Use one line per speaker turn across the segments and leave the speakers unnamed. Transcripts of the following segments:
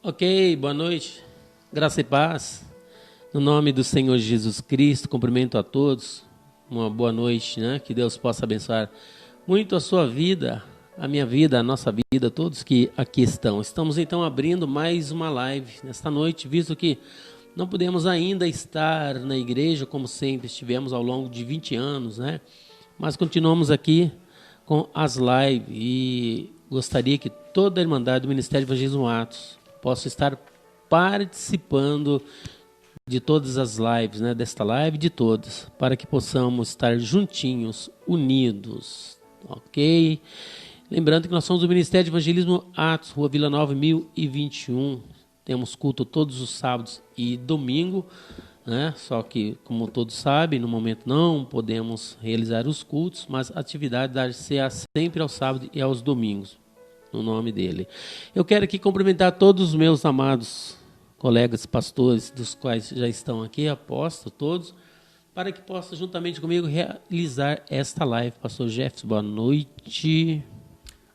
Ok, boa noite, graça e paz, no nome do Senhor Jesus Cristo, cumprimento a todos, uma boa noite, né? Que Deus possa abençoar muito a sua vida, a minha vida, a nossa vida, todos que aqui estão. Estamos então abrindo mais uma live nesta noite, visto que não podemos ainda estar na igreja como sempre estivemos ao longo de 20 anos, né? Mas continuamos aqui com as lives e gostaria que toda a Irmandade do Ministério de Evangelismo Atos possa estar participando de todas as lives, né, desta live, de todas, para que possamos estar juntinhos, unidos, ok? Lembrando que nós somos do Ministério de Evangelismo Atos, Rua Vila Nova, 1021, temos culto todos os sábados e domingo, né? Só que, como todos sabem, no momento não podemos realizar os cultos, mas a atividade dar-se sempre aos sábados e aos domingos, no nome dele. Eu quero aqui cumprimentar todos os meus amados colegas pastores, dos quais já estão aqui, aposto todos, para que possa juntamente comigo realizar esta live. Pastor Jefferson, boa noite.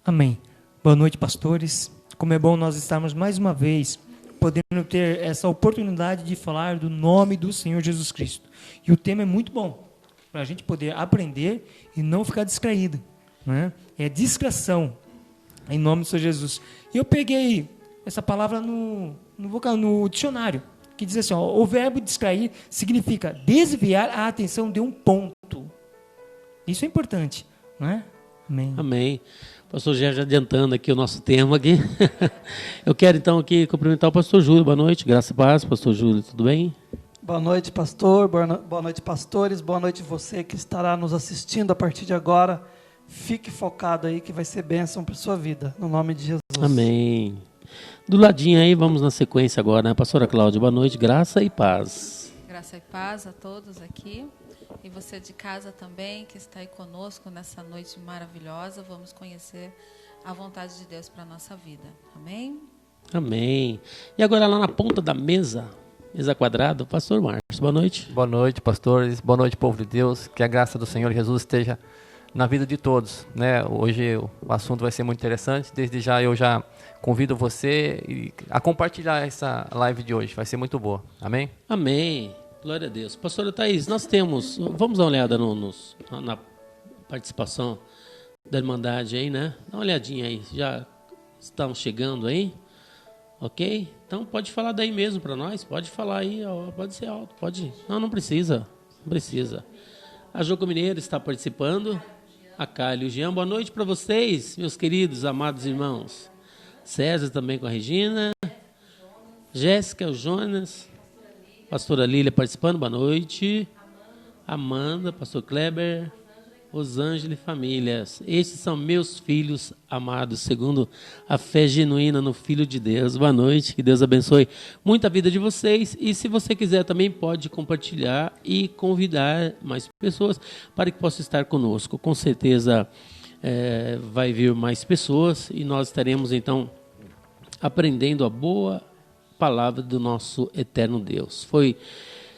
Amém. Boa noite, pastores. Como é bom nós estarmos mais uma vez podendo ter essa oportunidade de falar do nome do Senhor Jesus Cristo. E o tema é muito bom, para a gente poder aprender e não ficar distraído, né? É discreção, em nome do Senhor Jesus. E eu peguei essa palavra no dicionário, que diz assim, ó, o verbo distrair significa desviar a atenção de um ponto. Isso é importante, não é? Amém.
Amém. Pastor já adiantando aqui o nosso tema aqui. Eu quero então aqui cumprimentar o pastor Júlio. Boa noite, graça e paz. Pastor Júlio, tudo bem?
Boa noite, pastor. Boa noite, pastores. Boa noite você que estará nos assistindo a partir de agora. Fique focado aí que vai ser bênção para sua vida, no nome de Jesus.
Amém. Do ladinho aí, vamos na sequência agora, né? Pastora Cláudia, boa noite, graça e paz.
Graça e paz a todos aqui. E você de casa também, que está aí conosco nessa noite maravilhosa. Vamos conhecer a vontade de Deus para a nossa vida. Amém?
Amém. E agora lá na ponta da mesa quadrada, o pastor Márcio, boa noite.
Boa noite, pastores. Boa noite, povo de Deus. Que a graça do Senhor Jesus esteja na vida de todos, né? Hoje o assunto vai ser muito interessante. Desde já eu já convido você a compartilhar essa live de hoje. Vai ser muito boa. Amém?
Amém. Glória a Deus. Pastora Thaís, nós temos... Vamos dar uma olhada na participação da Irmandade aí, né? Dá uma olhadinha aí. Já estão chegando aí? Ok? Então pode falar daí mesmo para nós. Pode falar aí. Pode ser alto. Pode. Não precisa. Não precisa. A Joco Mineiro está participando. A Cália e o Jean. Boa noite para vocês, meus queridos, amados irmãos. César também com a Regina. Jéssica, o Jonas. Pastora Lília participando, boa noite. Amanda, pastor Kleber, Rosângela e famílias. Estes são meus filhos amados, segundo a fé genuína no Filho de Deus. Boa noite, que Deus abençoe muito a vida de vocês. E se você quiser também pode compartilhar e convidar mais pessoas para que possam estar conosco. Com certeza vai vir mais pessoas e nós estaremos então aprendendo a boa palavra do nosso eterno Deus. Foi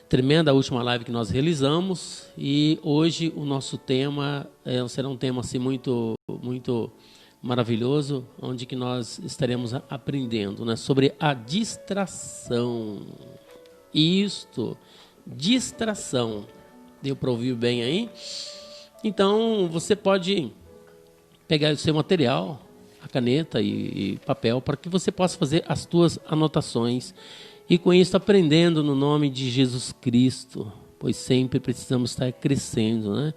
tremenda a última live que nós realizamos e hoje o nosso tema será um tema assim muito maravilhoso, onde que nós estaremos aprendendo, né, sobre a distração. Distração. Deu para ouvir bem aí? Então você pode pegar o seu material, a caneta e papel, para que você possa fazer as suas anotações e com isso aprendendo no nome de Jesus Cristo, pois sempre precisamos estar crescendo, né?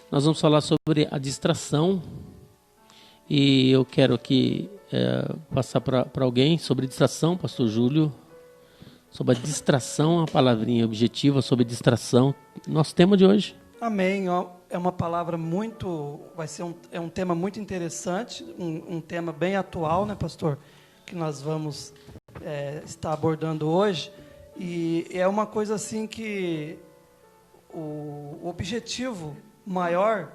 Nós vamos falar sobre a distração e eu quero aqui passar para alguém sobre distração, pastor Júlio, sobre a distração, a palavrinha objetiva sobre distração, nosso tema de hoje.
Amém. É uma palavra é um tema muito interessante, um tema bem atual, né, pastor? Que nós vamos estar abordando hoje. E é uma coisa assim que o objetivo maior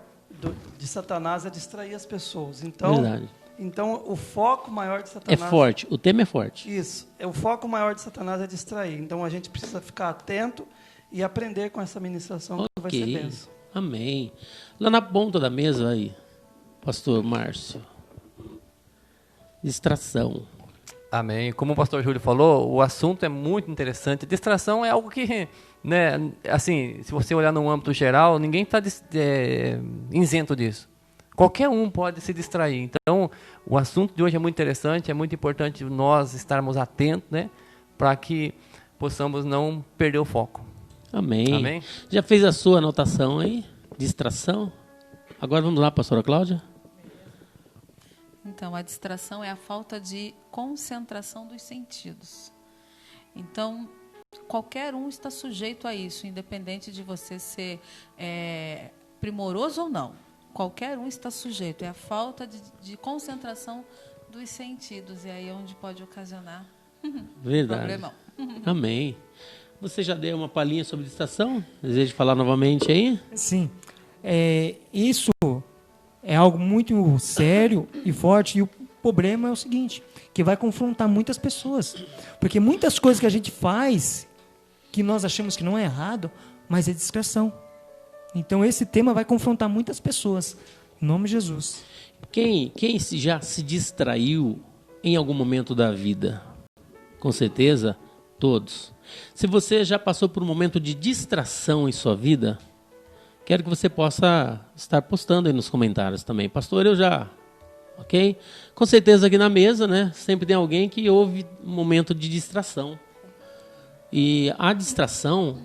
de Satanás é distrair as pessoas. Então,
verdade.
Então, o foco maior de Satanás...
É forte, o tema é forte.
Isso. O foco maior de Satanás é distrair. Então, a gente precisa ficar atento e aprender com essa ministração, que vai ser bênção.
Amém. Lá na ponta da mesa aí, pastor Márcio. Distração.
Amém. Como o pastor Júlio falou, o assunto é muito interessante. Distração é algo que, né, assim, se você olhar no âmbito geral, ninguém está isento disso. Qualquer um pode se distrair. Então, o assunto de hoje é muito interessante, é muito importante nós estarmos atentos, né, para que possamos não perder o foco.
Amém.
Amém?
Já fez a sua anotação aí? Distração? Agora vamos lá, pastora Cláudia.
Então, a distração é a falta de concentração dos sentidos. Então, qualquer um está sujeito a isso, independente de você ser primoroso ou não. Qualquer um está sujeito. É a falta de concentração dos sentidos. E aí é onde pode ocasionar
Verdade.
problemão.
Amém. Você já deu uma palhinha sobre distração? Deseja falar novamente aí?
Sim. Isso é algo muito sério e forte. E o problema é o seguinte, que vai confrontar muitas pessoas. Porque muitas coisas que a gente faz, que nós achamos que não é errado, mas é distração. Então esse tema vai confrontar muitas pessoas. Em nome de Jesus.
Quem já se distraiu em algum momento da vida? Com certeza, todos. Se você já passou por um momento de distração em sua vida, quero que você possa estar postando aí nos comentários também. Pastor, eu já... Ok? Com certeza aqui na mesa, né? Sempre tem alguém que houve um momento de distração. E a distração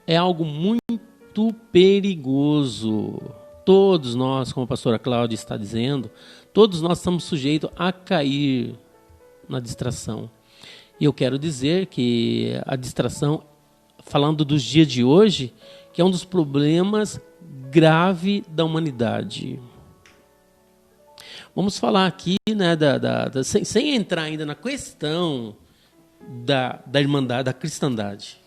é algo muito perigoso. Todos nós, como a pastora Cláudia está dizendo, todos nós estamos sujeitos a cair na distração. E eu quero dizer que a distração, falando dos dias de hoje, que é um dos problemas graves da humanidade. Vamos falar aqui, né, sem entrar ainda na questão da irmandade, da cristandade,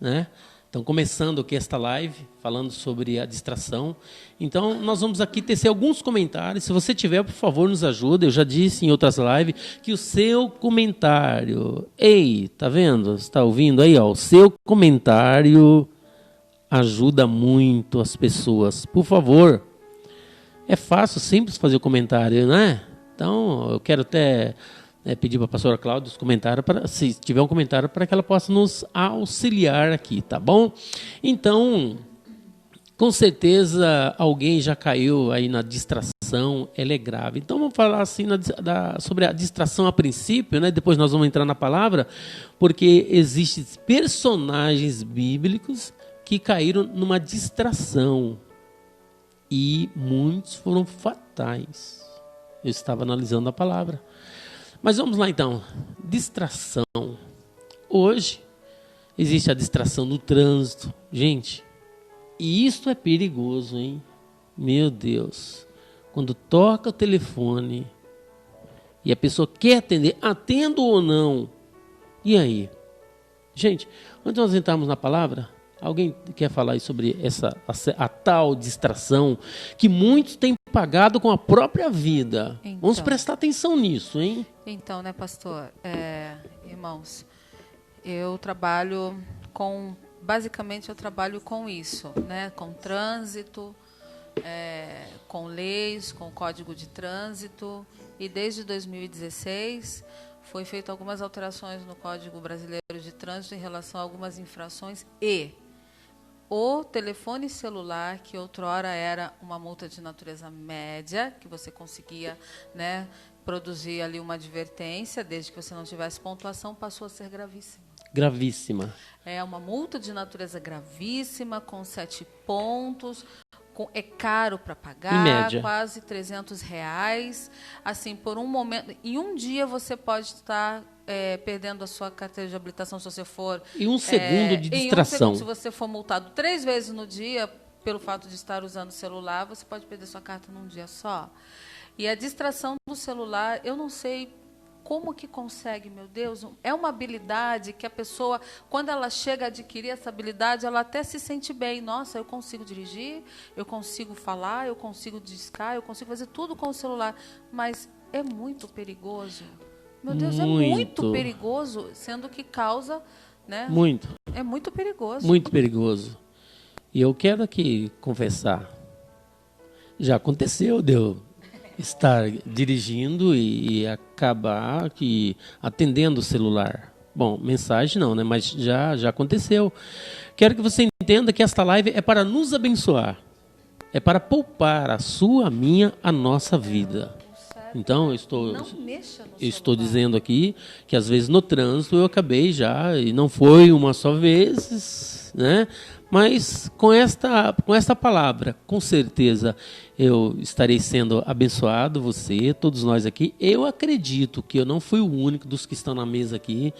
né? Então, começando aqui esta live, falando sobre a distração. Então, nós vamos aqui tecer alguns comentários. Se você tiver, por favor, nos ajude. Eu já disse em outras lives que o seu comentário... Ei, tá vendo? Você está ouvindo aí? Ó, o seu comentário ajuda muito as pessoas. Por favor. É fácil, simples fazer o comentário, né? Então, eu quero até... pedir para a pastora Cláudia os comentários, se tiver um comentário, para que ela possa nos auxiliar aqui, tá bom? Então, com certeza, alguém já caiu aí na distração, ela é grave. Então, vamos falar assim sobre a distração a princípio, né? Depois nós vamos entrar na palavra, porque existem personagens bíblicos que caíram numa distração e muitos foram fatais. Eu estava analisando a palavra. Mas vamos lá então, distração. Hoje existe a distração no trânsito, gente, e isso é perigoso, hein? Meu Deus, quando toca o telefone e a pessoa quer atender, atendo ou não, e aí? Gente, antes de nós entrarmos na palavra, alguém quer falar aí sobre a tal distração que muitos têm pagado com a própria vida?
Então,
vamos prestar atenção nisso, hein?
Então, né, pastor, irmãos, eu trabalho basicamente eu trabalho com isso, né, com trânsito, com leis, com código de trânsito, e desde 2016 foi feito algumas alterações no Código Brasileiro de Trânsito em relação a algumas infrações e o telefone celular, que outrora era uma multa de natureza média, que você conseguia, né, produzir ali uma advertência, desde que você não tivesse pontuação, passou a ser gravíssima.
Gravíssima.
É uma multa de natureza gravíssima, com 7 pontos, é caro para pagar,
em média,
quase R$300. Assim, por um momento, em um dia você pode estar perdendo a sua carteira de habilitação se você for...
E um segundo de distração.
Se você for multado 3 vezes no dia, pelo fato de estar usando o celular, você pode perder sua carta num dia só. E a distração do celular, eu não sei como que consegue, meu Deus, é uma habilidade que a pessoa, quando ela chega a adquirir essa habilidade, ela até se sente bem. Nossa, eu consigo dirigir, eu consigo falar, eu consigo discar, eu consigo fazer tudo com o celular. Mas é muito perigoso. Meu Deus, é muito perigoso, sendo que causa, né?
Muito.
É muito perigoso.
Muito perigoso. E eu quero aqui confessar. Já aconteceu, estar dirigindo e acabar atendendo o celular. Bom, mensagem não, né? Mas já aconteceu. Quero que você entenda que esta live é para nos abençoar. É para poupar a sua, a minha, a nossa vida. Então, eu estou dizendo aqui que às vezes no trânsito eu acabei já, e não foi uma só vez, né? Mas com esta palavra, com certeza eu estarei sendo abençoado, você, todos nós aqui. Eu acredito que eu não fui o único dos que estão na mesa aqui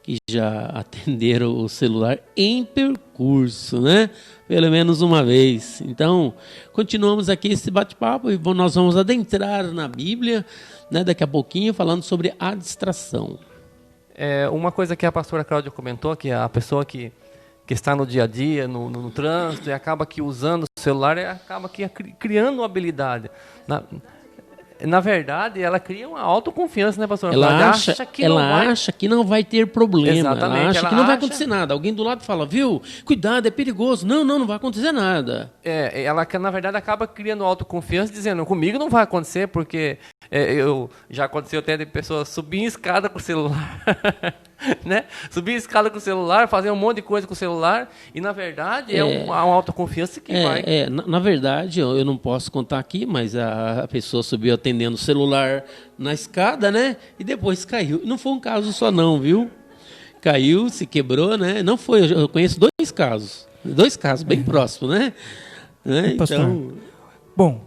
que já atenderam o celular em percurso, né? Pelo menos uma vez. Então, continuamos aqui esse bate-papo e nós vamos adentrar na Bíblia, né, daqui a pouquinho, falando sobre a distração.
Uma coisa que a pastora Cláudia comentou, que a pessoa que está no dia a dia, no trânsito, e acaba que usando o celular, acaba que criando uma habilidade. Na verdade, ela cria uma autoconfiança, né, pastor?
Ela acha que não vai ter problema.
Exatamente,
ela acha que não vai acontecer nada. Alguém do lado fala, viu? Cuidado, é perigoso. Não vai acontecer nada.
Ela, na verdade, acaba criando autoconfiança, dizendo, comigo não vai acontecer, porque já aconteceu até de pessoas subir em escada com o celular, né? Subir em escada com o celular, fazer um monte de coisa com o celular, e, na verdade, uma autoconfiança que vai...
Na verdade, eu não posso contar aqui, mas a pessoa subiu atendendo o celular na escada, né? E depois caiu. Não foi um caso só não, viu? Caiu, se quebrou, né? Não foi, eu conheço dois casos bem próximos, né?
Então... Bom,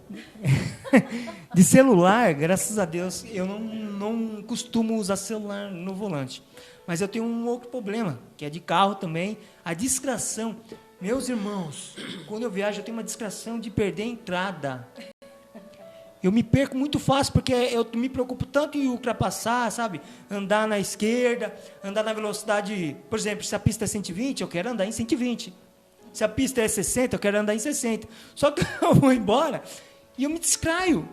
de celular, graças a Deus, eu não costumo usar celular no volante. Mas eu tenho um outro problema, que é de carro também, a distração. Meus irmãos, quando eu viajo, eu tenho uma distração de perder a entrada. Eu me perco muito fácil, porque eu me preocupo tanto em ultrapassar, sabe? Andar na esquerda, andar na velocidade... Por exemplo, se a pista é 120, eu quero andar em 120. Se a pista é 60, eu quero andar em 60. Só que eu vou embora e eu me distraio.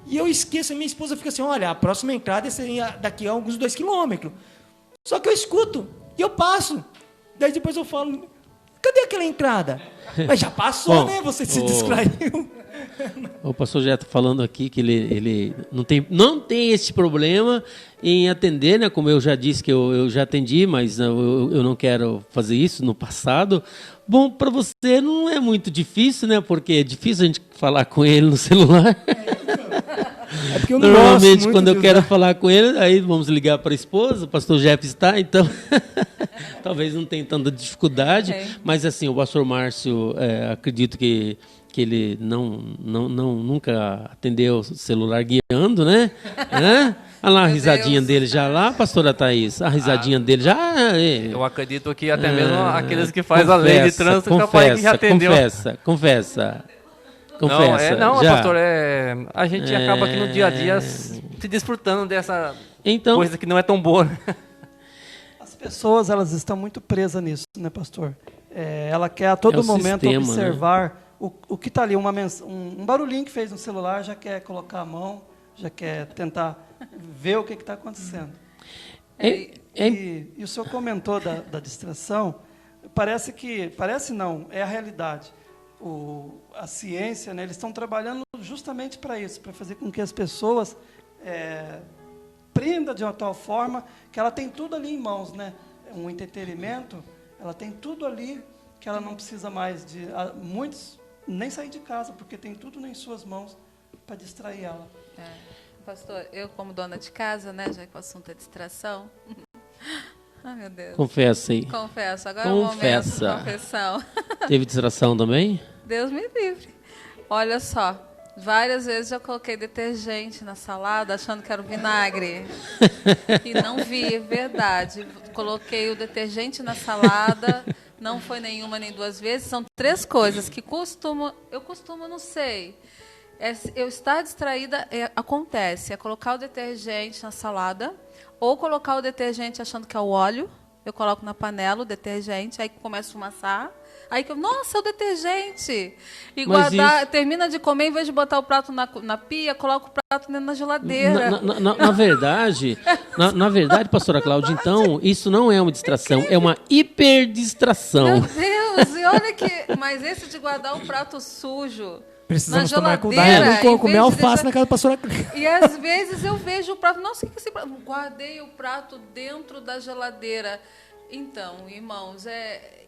E eu esqueço, a minha esposa fica assim, olha, a próxima entrada seria daqui a alguns 2 quilômetros. Só que eu escuto e eu passo. Daí depois eu falo, cadê aquela entrada? Mas já passou, bom, né? Você se distraiu.
O pastor já está falando aqui que ele não tem esse problema em atender, né? Como eu já disse que eu já atendi, mas eu não quero fazer isso no passado. Bom, para você não é muito difícil, né? Porque é difícil a gente falar com ele no celular.
É porque eu não
normalmente, quando eu quero falar com ele, aí vamos ligar para a esposa, o pastor Jeff está, então talvez não tenha tanta dificuldade, mas assim, o pastor Márcio, acredito que ele nunca atendeu o celular guiando, né? Olha lá a risadinha dele já lá, pastora Thaís, a risadinha dele já...
Eu acredito que até mesmo aqueles que fazem a lei de trânsito capaz que já atendeu.
Confessa.
Não, pastor, a gente acaba aqui no dia a dia se desfrutando dessa coisa que não é tão boa.
As pessoas, elas estão muito presas nisso, né, pastor? Ela quer a todo momento sistema, observar, né? O que está ali, um barulhinho que fez no celular, já quer colocar a mão, já quer tentar ver o que está acontecendo. E o senhor comentou da distração, parece não, é a realidade. A ciência, né, eles estão trabalhando justamente para isso, para fazer com que as pessoas prendam de uma tal forma que ela tem tudo ali em mãos, né? Um entretenimento, ela tem tudo ali que ela não precisa mais de... Muitos nem sair de casa, porque tem tudo em suas mãos para distrair ela.
Pastor, eu como dona de casa, né, já que o assunto é distração... Ai, meu Deus.
Confessa aí.
Confesso. Agora é o momento de confessão.
Teve distração também?
Deus me livre. Olha só, várias vezes eu coloquei detergente na salada achando que era o vinagre. E não vi, verdade. Coloquei o detergente na salada, não foi nenhuma nem 2 vezes. São 3 coisas que eu costumo, não sei. Eu estar distraída acontece. É colocar o detergente na salada, ou colocar o detergente achando que é o óleo. Eu coloco na panela o detergente, aí começa a fumaçar. Aí nossa, é o detergente! E guardar, termina de comer, em vez de botar o prato na pia, coloca o prato dentro da geladeira.
Na verdade, pastora Cláudia, então, isso não é uma distração, é uma hiperdistração.
Meu Deus, e olha que... Mas esse de guardar o prato sujo...
Precisamos
na
tomar
geladeira,
cuidado. Não
em
comer
vez de
alface
deixar-
na casa da pastora Clélia.
E às vezes eu vejo o prato, nossa, o que é esse prato? Guardei o prato dentro da geladeira. Então, irmãos, é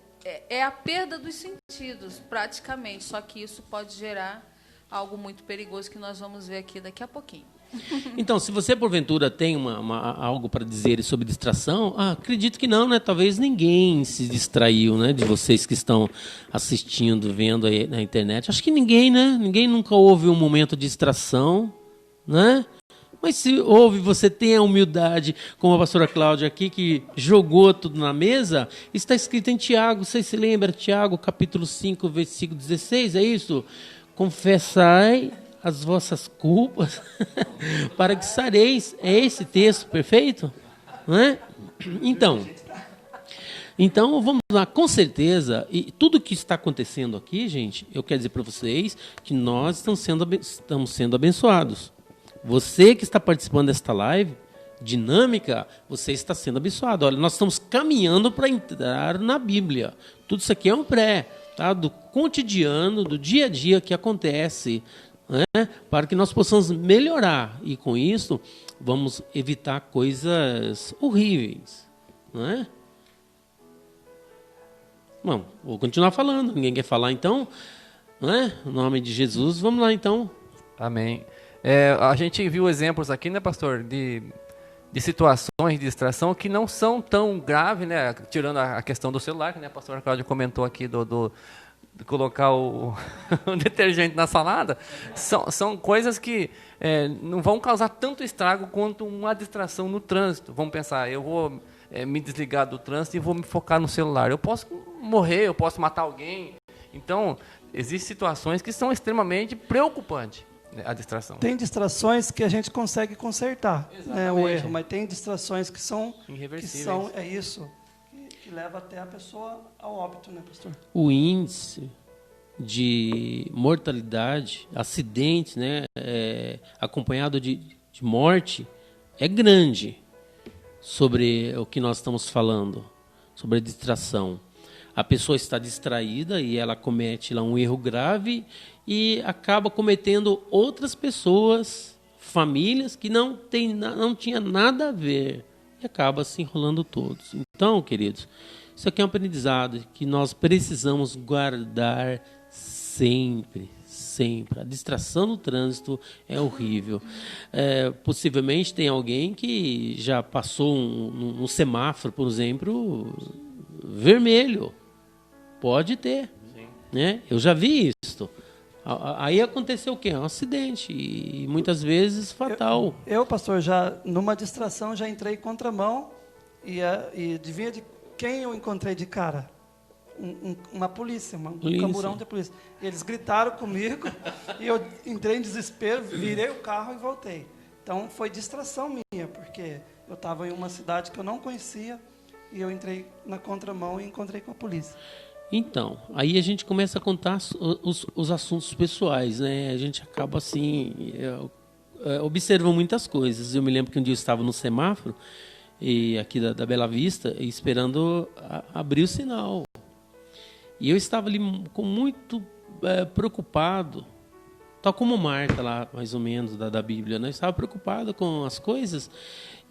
a perda dos sentidos, praticamente. Só que isso pode gerar algo muito perigoso que nós vamos ver aqui daqui a pouquinho.
Então, se você, porventura, tem algo para dizer sobre distração, acredito que não, né? Talvez ninguém se distraiu, né? De vocês que estão assistindo, vendo aí na internet. Acho que ninguém, né? Ninguém nunca houve um momento de distração, né? Mas se houve, você tem a humildade, como a pastora Cláudia aqui, que jogou tudo na mesa, está escrito em Tiago, você se lembra? Tiago, capítulo 5, versículo 16, é isso? Confessai as vossas culpas para que sareis. É esse texto, perfeito? Não é? Então, vamos lá, com certeza, e tudo que está acontecendo aqui, gente, eu quero dizer para vocês que nós estamos sendo abençoados. Você que está participando desta live dinâmica, você está sendo abençoado. Olha, nós estamos caminhando para entrar na Bíblia. Tudo isso aqui é um pré, tá? Do cotidiano, do dia a dia que acontece, né? Para que nós possamos melhorar. E com isso, vamos evitar coisas horríveis, não é? Bom, vou continuar falando. Ninguém quer falar, então? Não é? Em nome de Jesus, vamos lá, então.
Amém. A gente viu exemplos aqui, né, pastor, de situações de distração que não são tão graves, né, tirando a questão do celular, que né, a pastora Cláudia comentou aqui de colocar o detergente na salada. São coisas que não vão causar tanto estrago quanto uma distração no trânsito. Vamos pensar, eu vou me desligar do trânsito e vou me focar no celular. Eu posso morrer, eu posso matar alguém. Então, existem situações que são extremamente preocupantes. A distração.
Tem distrações que a gente consegue consertar, né, o
Exatamente.
erro, mas tem distrações que são
Irreversíveis.
que leva até a pessoa ao óbito, né, pastor?
O índice de mortalidade, acidentes, né, acompanhado de morte, é grande sobre o que nós estamos falando, sobre a distração. A pessoa está distraída e ela comete lá um erro grave e acaba cometendo outras pessoas, famílias que não tinha nada a ver e acaba se enrolando todos. Então, queridos, isso aqui é um aprendizado que nós precisamos guardar sempre, sempre. A distração no trânsito é horrível. Possivelmente tem alguém que já passou um semáforo, por exemplo, vermelho. Pode ter, né? Eu já vi isso. Aí aconteceu o quê? Um acidente e muitas vezes fatal.
Eu, pastor, já numa distração já entrei contramão e adivinha de quem eu encontrei de cara? Uma polícia, um camburão de polícia. E eles gritaram comigo e eu entrei em desespero, virei o carro e voltei. Então foi distração minha, porque eu estava em uma cidade que eu não conhecia e eu entrei na contramão e encontrei com a polícia.
Então, aí a gente começa a contar os assuntos pessoais, né? A gente acaba assim, observa muitas coisas. Eu me lembro que um dia eu estava no semáforo, e aqui da Bela Vista, esperando abrir o sinal. E eu estava ali muito preocupado, tal como Marta lá, mais ou menos, da Bíblia, né? Eu estava preocupado com as coisas,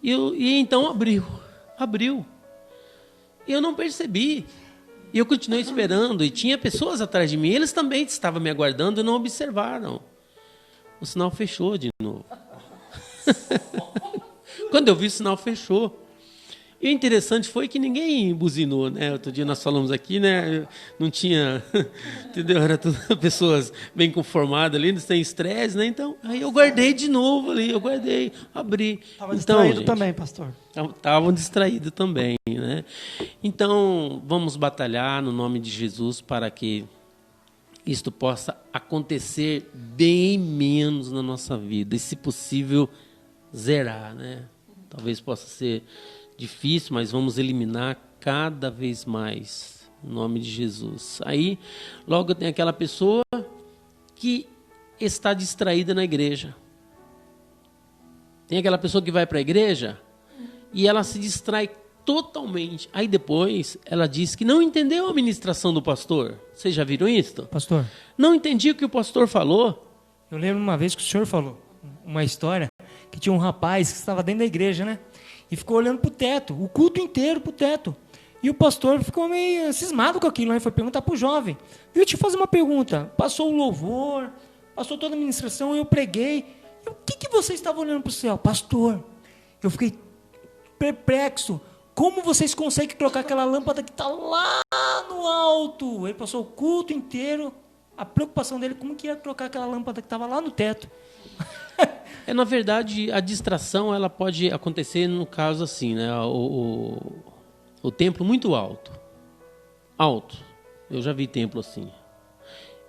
e então abriu. E eu não percebi. E eu continuei esperando, e tinha pessoas atrás de mim, eles também estavam me aguardando e não observaram. O sinal fechou de novo. Quando eu vi, o sinal fechou. E o interessante foi que ninguém buzinou, né? Outro dia nós falamos aqui, né? Não tinha, entendeu? Era tudo pessoas bem conformadas ali, sem estresse, né? Então, aí eu guardei de novo ali, abri.
Estava distraído
gente,
também, pastor.
Estavam distraídos também, né? Então, vamos batalhar no nome de Jesus para que isto possa acontecer bem menos na nossa vida. E, se possível, zerar, né? Talvez possa ser difícil, mas vamos eliminar cada vez mais, em nome de Jesus. Aí, logo tem aquela pessoa que está distraída na igreja. Tem aquela pessoa que vai para a igreja e ela se distrai totalmente. Aí depois ela disse que não entendeu a ministração do pastor. Vocês já viram isso?
Pastor,
Não entendi o que o pastor falou.
eu lembro uma vez que o senhor falou uma história que tinha um rapaz que estava dentro da igreja, né? E ficou olhando para o teto, o culto inteiro para o teto. E o pastor ficou meio cismado com aquilo, né? Foi perguntar para o jovem. Eu te fazer uma pergunta. Passou o louvor, passou toda a ministração, eu preguei. E o que você estava olhando para o céu? Pastor, eu fiquei perplexo. Como vocês conseguem trocar aquela lâmpada que está lá no alto? Ele passou o culto inteiro, a preocupação dele, como que ia trocar aquela lâmpada que estava lá no teto?
Na verdade, a distração ela pode acontecer no caso assim, né? O templo muito alto. Alto. Eu já vi templo assim.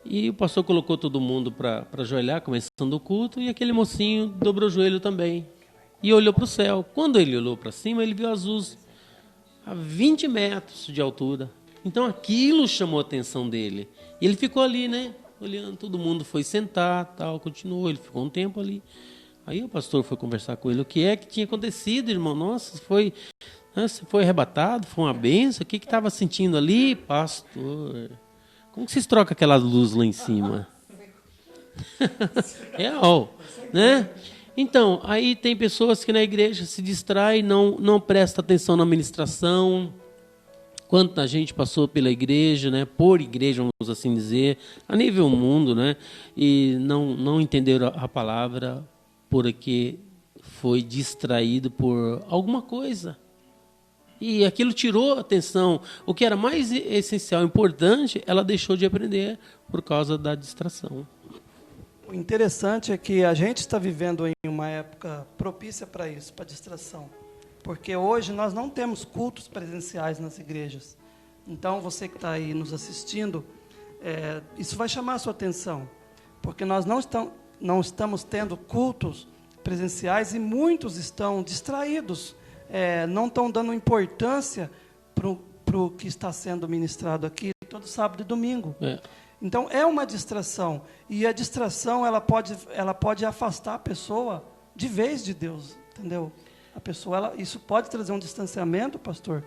E o pastor colocou todo mundo para ajoelhar, começando o culto, e aquele mocinho dobrou o joelho também. E olhou para o céu. Quando ele olhou para cima, ele viu Jesus a 20 metros de altura. Então aquilo chamou a atenção dele. E ele ficou ali, né? Olhando, todo mundo foi sentar, tal, continuou, ele ficou um tempo ali. Aí o pastor foi conversar com ele, o que é que tinha acontecido, irmão? Nossa, você foi arrebatado, foi uma benção, o que estava sentindo ali? Pastor, como que vocês trocam aquela luz lá em cima? Real, né? Então, aí tem pessoas que na igreja se distraem, não prestam atenção na ministração. Quanta gente passou pela igreja, né? Por igreja, vamos assim dizer, a nível mundo, né? E não entenderam a palavra porque foi distraído por alguma coisa. E aquilo tirou a atenção. O que era mais essencial, importante, ela deixou de aprender por causa da distração.
O interessante é que a gente está vivendo em uma época propícia para isso, para distração. Porque hoje nós não temos cultos presenciais nas igrejas. Então, você que está aí nos assistindo, isso vai chamar a sua atenção. Porque nós não estamos tendo cultos presenciais e muitos estão distraídos, não estão dando importância para o que está sendo ministrado aqui todo sábado e domingo. Então, é uma distração. E a distração ela pode afastar a pessoa de vez de Deus, entendeu? A pessoa, isso pode trazer um distanciamento, pastor,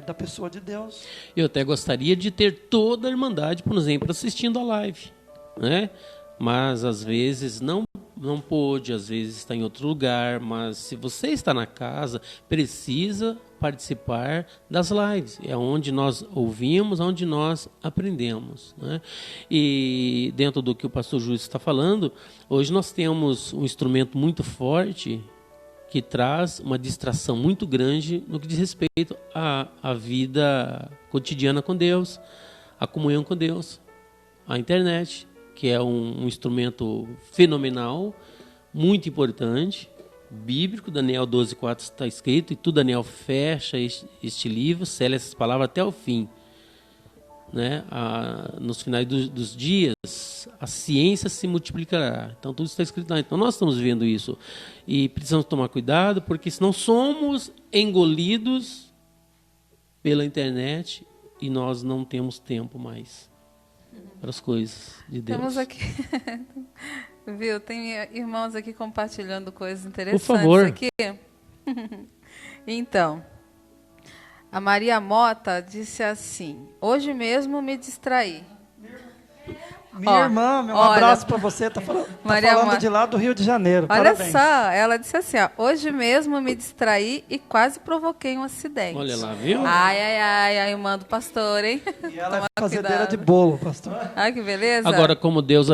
da pessoa de Deus.
Eu até gostaria de ter toda a Irmandade, por exemplo, assistindo a live, né? Mas às vezes não pôde, às vezes está em outro lugar, mas se você está na casa, precisa participar das lives. É onde nós ouvimos, onde nós aprendemos, né? E dentro do que o pastor Júlio está falando, hoje nós temos um instrumento muito forte que traz uma distração muito grande no que diz respeito à vida cotidiana com Deus, a comunhão com Deus, a internet, que é um instrumento fenomenal, muito importante, bíblico. Daniel 12:4 está escrito, e tu, Daniel, fecha este livro, sela essas palavras até o fim. Né? Nos finais dos dias, a ciência se multiplicará. Então, tudo está escrito lá. Então, nós estamos vendo isso. E precisamos tomar cuidado, porque senão somos engolidos pela internet e nós não temos tempo mais para as coisas de Deus.
Temos aqui, viu? Tem irmãos aqui compartilhando coisas interessantes.
Por favor.
Aqui. Então, a Maria Mota disse assim: hoje mesmo me distraí.
Minha irmã, um abraço para você, está falando de lá do Rio de Janeiro.
Olha
Parabéns.
só, ela disse assim: hoje mesmo me distraí e quase provoquei um acidente.
Olha lá, viu?
Ai, a irmã do pastor, hein?
E ela é fazendeira de bolo, pastor.
Ai, que beleza.
Agora, como Deus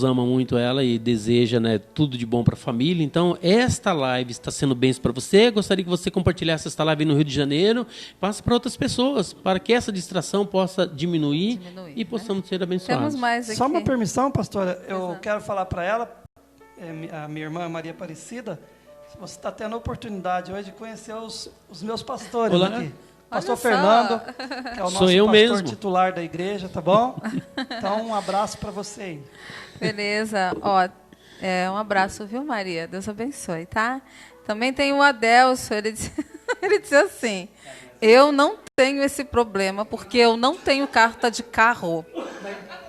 ama muito ela e deseja, né, tudo de bom para a família, então esta live está sendo bênção para você. Gostaria que você compartilhasse esta live no Rio de Janeiro, passe para outras pessoas, para que essa distração possa diminuir e possamos ser abençoados.
Temos mais aqui.
Só uma permissão, pastora, eu quero falar para ela, a minha irmã Maria Aparecida, você está tendo a oportunidade hoje de conhecer os meus pastores.
Olá.
Aqui. Pastor
Olha
Fernando, que é o
Sou
nosso
eu
pastor
mesmo.
titular da igreja, tá bom? Então, um abraço para você aí.
Beleza. Um abraço, viu, Maria? Deus abençoe, tá? Também tem o Adelso, ele disse assim: eu não tenho esse problema porque eu não tenho carta de carro.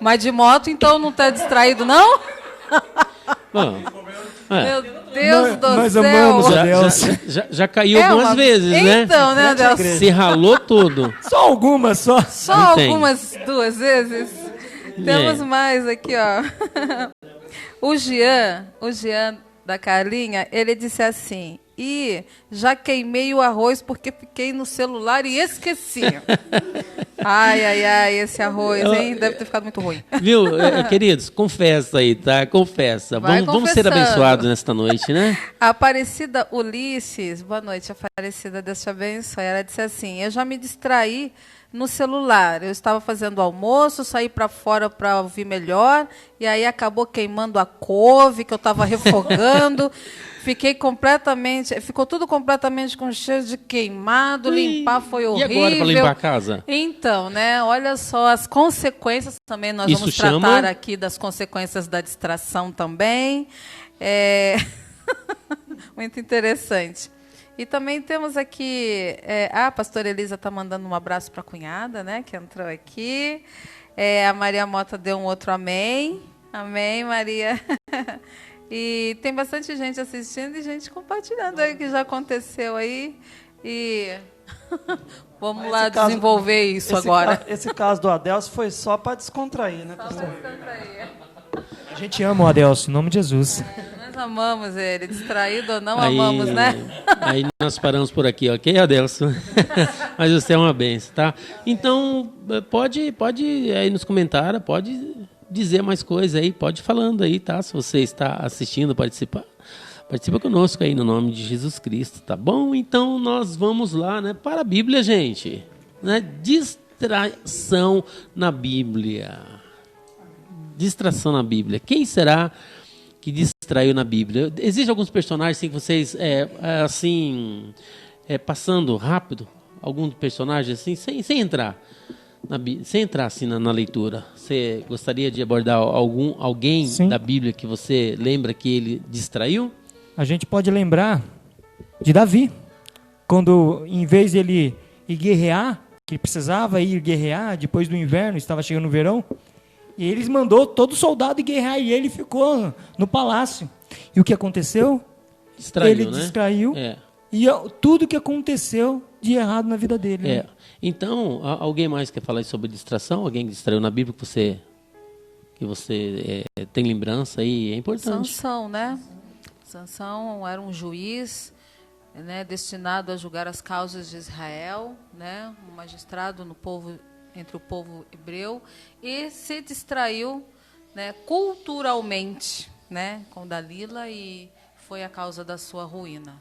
Mas de moto, então, não está distraído, não?
Bom,
Meu Deus do
nós
céu.
amamos a
Já,
Deus.
já caiu algumas vezes, né?
Então, né, Deus?
Se ralou tudo.
Só algumas, só.
Só
Não tem.
algumas 2 vezes. Temos mais aqui, ó. O Jean da Carlinha, ele disse assim: "E já queimei o arroz porque fiquei no celular e esqueci." Ai, esse arroz, hein? Deve ter ficado muito ruim.
Viu, queridos? Confessa aí, tá? Confessa. Vamos ser
confessando.
abençoados nesta noite, né?
A Aparecida Ulisses, boa noite, Aparecida, Deus te abençoe. Ela disse assim: "Eu já me distraí no celular. Eu estava fazendo almoço, saí para fora para ouvir melhor, e aí acabou queimando a couve que eu estava refogando. Ficou tudo completamente com cheiro de queimado, limpar foi
E
horrível."
agora para limpar a casa?
Então, né, olha só as consequências também, nós
Isso
vamos
chama?
tratar aqui das consequências da distração também. Muito interessante. E também temos aqui, a pastora Elisa está mandando um abraço para a cunhada, né, que entrou aqui. A Maria Mota deu um outro amém. Amém, Maria. E tem bastante gente assistindo e gente compartilhando aí o que já aconteceu aí. E vamos lá desenvolver isso agora.
Esse caso do Adelso foi só para descontrair, né, pastor?
A gente ama o Adelso, em nome de Jesus.
Nós amamos ele, distraído ou não,
Aí,
amamos, né?
Aí nós paramos por aqui, ok, Adelson? Mas você é uma benção, tá? Então, pode aí nos comentários, pode dizer mais coisas aí, pode ir falando aí, tá? Se você está assistindo, participa conosco aí no nome de Jesus Cristo, tá bom? Então nós vamos lá, né, para a Bíblia, gente, né? Distração na Bíblia. Distração na Bíblia. Quem será que distraiu na Bíblia? Existem alguns personagens assim, que vocês, passando rápido, alguns personagens assim, sem entrar assim na leitura. Você gostaria de abordar alguém
Sim.
da Bíblia que você lembra que ele distraiu?
A gente pode lembrar de Davi, quando em vez de ele ir guerrear, que precisava ir guerrear depois do inverno, estava chegando o verão, e eles mandou todo soldado ir guerrear e ele ficou no palácio. E o que aconteceu? Ele distraiu e tudo que aconteceu de errado na vida dele. Né?
Então, alguém mais quer falar sobre distração? Alguém que distraiu na Bíblia que você tem lembrança aí? É importante.
Sansão, né? Sansão era um juiz, né, destinado a julgar as causas de Israel, né, um magistrado entre o povo hebreu, e se distraiu, né, culturalmente, né, com Dalila, e foi a causa da sua ruína.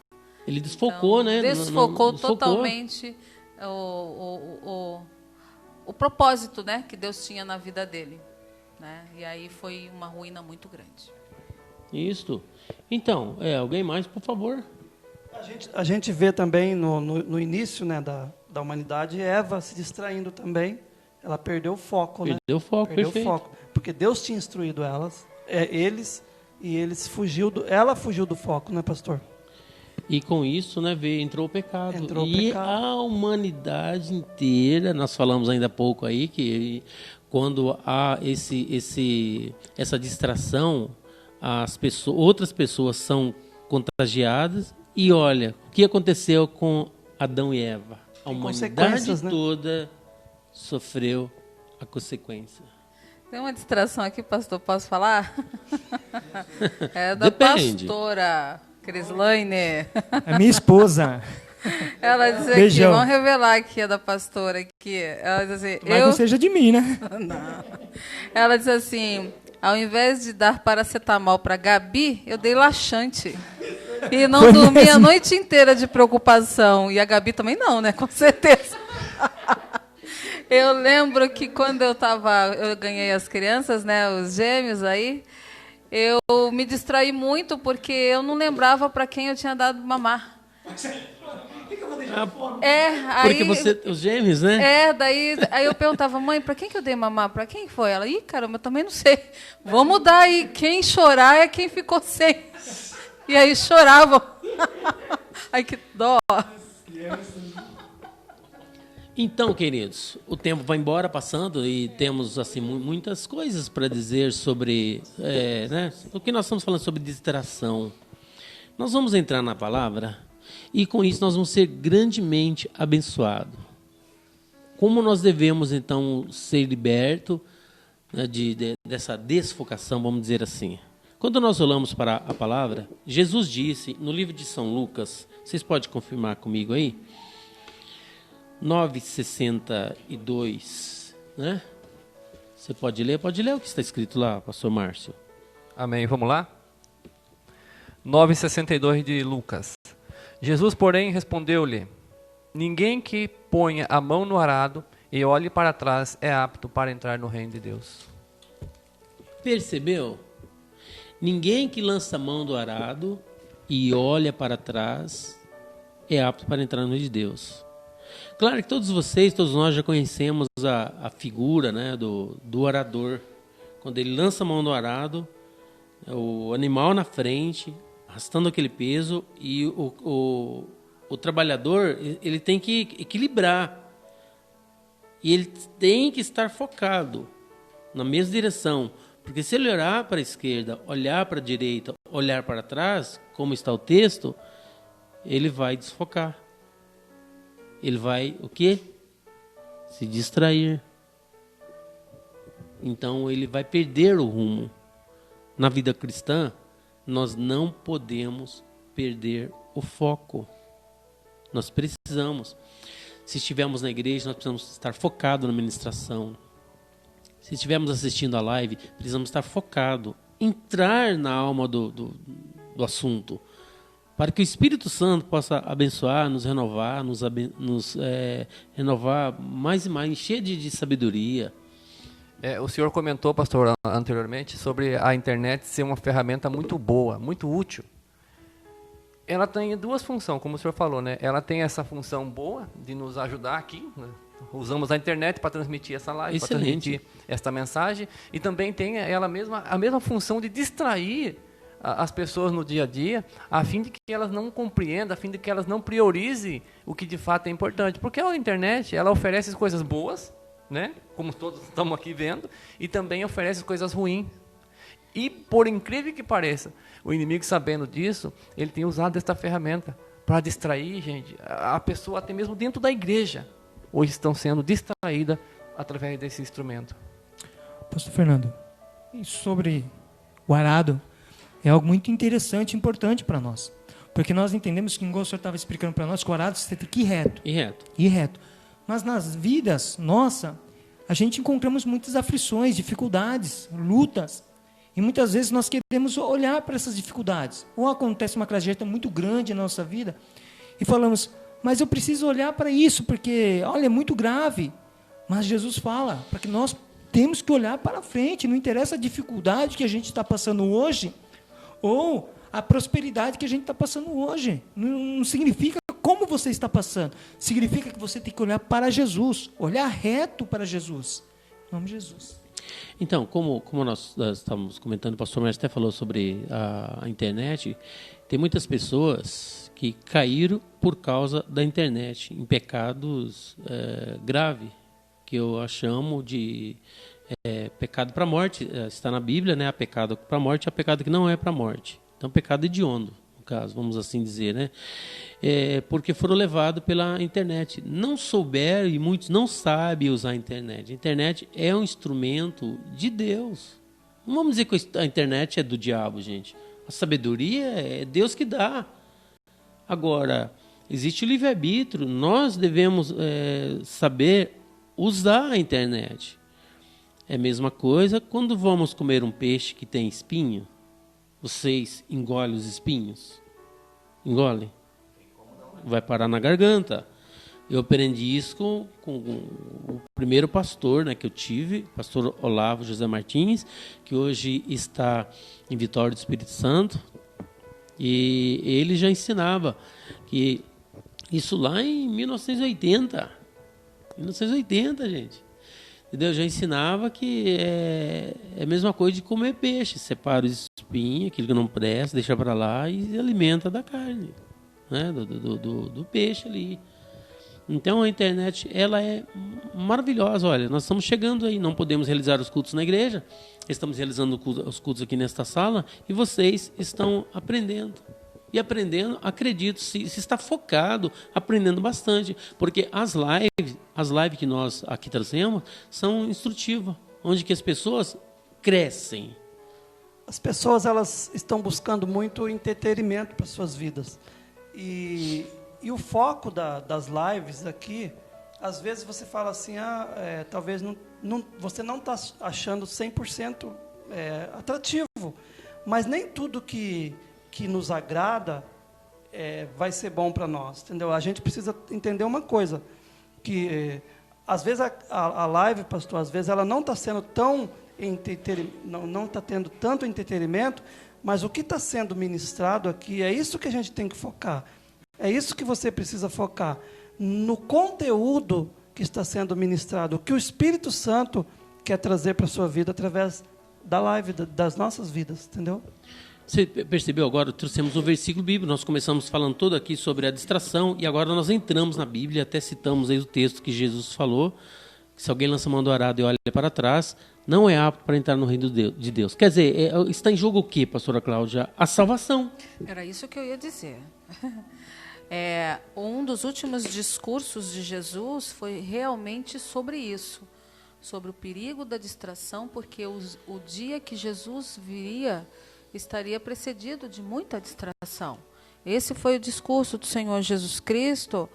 Ele desfocou,
então,
né?
Desfocou totalmente o propósito, né, que Deus tinha na vida dele, né? E aí foi uma ruína muito grande.
Isso. Então, alguém mais, por favor?
A gente vê também no início, né, da humanidade, Eva se distraindo também. Ela perdeu o foco, né?
Perdeu o foco, perfeito.
O foco, porque Deus tinha instruído eles, e ela fugiu do foco, né, pastor?
E com isso, né, entrou o pecado.
Entrou o
e
pecado.
a humanidade inteira, nós falamos ainda há pouco aí, que quando há essa distração, outras pessoas são contagiadas. E olha, o que aconteceu com Adão e Eva? A humanidade toda sofreu a consequência.
Tem uma distração aqui, pastor, posso falar? É da
Depende.
pastora Crislaine.
A minha esposa.
Ela disse
Beijão.
aqui, vamos revelar aqui a da pastora aqui. Ela diz assim,
Mas não seja de mim, né?
Não. Ela diz assim, ao invés de dar paracetamol para Gabi, eu dei laxante. E não
Foi
dormi
mesmo?
a noite inteira de preocupação. E a Gabi também não, né? Com certeza. Eu lembro que quando eu ganhei as crianças, né? Os gêmeos aí, eu me distraí muito porque eu não lembrava para quem eu tinha dado mamar.
Porque os gêmeos, né?
Aí eu perguntava, mãe, para quem que eu dei mamar? Para quem foi? Ela, caramba, eu também não sei. Vamos dar aí, quem chorar é quem ficou sem. E aí choravam. Ai, que dó.
Então, queridos, o tempo vai embora passando e temos assim muitas coisas para dizer sobre, né, o que nós estamos falando sobre distração. Nós vamos entrar na palavra e com isso nós vamos ser grandemente abençoados. Como nós devemos então ser libertos, né, dessa desfocação, vamos dizer assim. Quando nós olhamos para a palavra, Jesus disse no livro de São Lucas, vocês podem confirmar comigo aí? 9:62, né? Você pode ler o que está escrito lá, pastor Márcio.
Amém, vamos lá? 9:62 de Lucas. Jesus, porém, respondeu-lhe: ninguém que ponha a mão no arado e olhe para trás é apto para entrar no reino de Deus.
Percebeu? Ninguém que lança a mão do arado e olha para trás é apto para entrar no reino de Deus. Claro que todos nós já conhecemos a figura, né, do arador. Quando ele lança a mão no arado, o animal na frente, arrastando aquele peso, e o trabalhador ele tem que equilibrar. E ele tem que estar focado na mesma direção. Porque se ele olhar para a esquerda, olhar para a direita, olhar para trás, como está o texto, ele vai desfocar. Ele vai, o quê? Se distrair. Então ele vai perder o rumo. Na vida cristã, nós não podemos perder o foco. Nós precisamos. Se estivermos na igreja, nós precisamos estar focados na ministração. Se estivermos assistindo a live, precisamos estar focados. Entrar na alma do assunto. Para que o Espírito Santo possa abençoar, nos renovar, renovar mais e mais, encher de sabedoria.
O senhor comentou, pastor, anteriormente, sobre a internet ser uma ferramenta muito boa, muito útil. Ela tem duas funções, como o senhor falou, né? Ela tem essa função boa de nos ajudar aqui, né? Usamos a internet para transmitir essa live, para transmitir esta mensagem, e também tem a mesma função de distrair as pessoas no dia a dia, a fim de que elas não compreendam, a fim de que elas não priorizem o que de fato é importante. Porque a internet, ela oferece coisas boas, né? Como todos estamos aqui vendo, e também oferece coisas ruins. E, por incrível que pareça, o inimigo, sabendo disso, ele tem usado esta ferramenta para distrair, gente, a pessoa até mesmo dentro da igreja. Hoje estão sendo distraídas através desse instrumento.
Pastor Fernando, sobre o arado, é algo muito interessante e importante para nós. Porque nós entendemos que, igual o senhor estava explicando para nós, que o arado você tem que ir reto. Ir reto. Mas nas vidas nossas, a gente encontramos muitas aflições, dificuldades, lutas. E muitas vezes nós queremos olhar para essas dificuldades. Ou acontece uma tragédia muito grande na nossa vida e falamos, mas eu preciso olhar para isso, porque, olha, é muito grave. Mas Jesus fala para que nós temos que olhar para frente. Não interessa a dificuldade que a gente está passando hoje, ou a prosperidade que a gente está passando hoje. Não significa como você está passando. Significa que você tem que olhar para Jesus. Olhar reto para Jesus. Em nome de Jesus.
Então, como nós estamos comentando, o pastor Márcio até falou sobre a internet, tem muitas pessoas que caíram por causa da internet, em pecados graves, que eu chamo de pecado para a morte. Está na Bíblia, né? Há pecado para a morte e há pecado que não é para a morte. Então, pecado hediondo, no caso, vamos assim dizer, né? Porque foram levados pela internet. Não souberam, e muitos não sabem usar a internet. A internet é um instrumento de Deus. Não vamos dizer que a internet é do diabo, gente. A sabedoria é Deus que dá. Agora, existe o livre-arbítrio. Nós devemos saber usar a internet. É a mesma coisa quando vamos comer um peixe que tem espinho. Vocês engolem os espinhos? Engolem? Vai parar na garganta. Eu aprendi isso com o primeiro pastor, né, que eu tive, pastor Olavo José Martins, que hoje está em Vitória do Espírito Santo. E ele já ensinava que isso lá em 1980. 1980, gente. Entendeu? Já ensinava que é a mesma coisa de comer peixe. Separa os espinhos, aquilo que não presta, deixa para lá e alimenta da carne, né? do peixe ali. Então a internet, ela é maravilhosa. Olha, nós estamos chegando aí, não podemos realizar os cultos na igreja, estamos realizando os cultos aqui nesta sala e vocês estão aprendendo. E aprendendo, acredito, se está focado, aprendendo bastante. Porque as lives que nós aqui trazemos são instrutivas, onde que as pessoas crescem.
As pessoas, elas estão buscando muito entretenimento para suas vidas. E o foco das lives aqui, às vezes você fala assim, talvez você não está achando 100% atrativo, mas nem tudo que nos agrada vai ser bom para nós, entendeu? A gente precisa entender uma coisa, que às vezes a live, pastor, às vezes ela não está sendo tão não está tendo tanto entretenimento, mas o que está sendo ministrado aqui, é isso que a gente tem que focar. É isso que você precisa focar, no conteúdo que está sendo ministrado, o que o Espírito Santo quer trazer para a sua vida através da live, das nossas vidas, entendeu?
Você percebeu agora? Trouxemos um versículo bíblico, nós começamos falando todo aqui sobre a distração, e agora nós entramos na Bíblia, até citamos aí o texto que Jesus falou, que se alguém lança mão do arado e olha para trás, não é apto para entrar no reino de Deus. Quer dizer, está em jogo o quê, pastora Cláudia? A salvação.
Era isso que eu ia dizer. Um dos últimos discursos de Jesus foi realmente sobre isso, sobre o perigo da distração, porque o dia que Jesus viria estaria precedido de muita distração. Esse foi o discurso do Senhor Jesus Cristo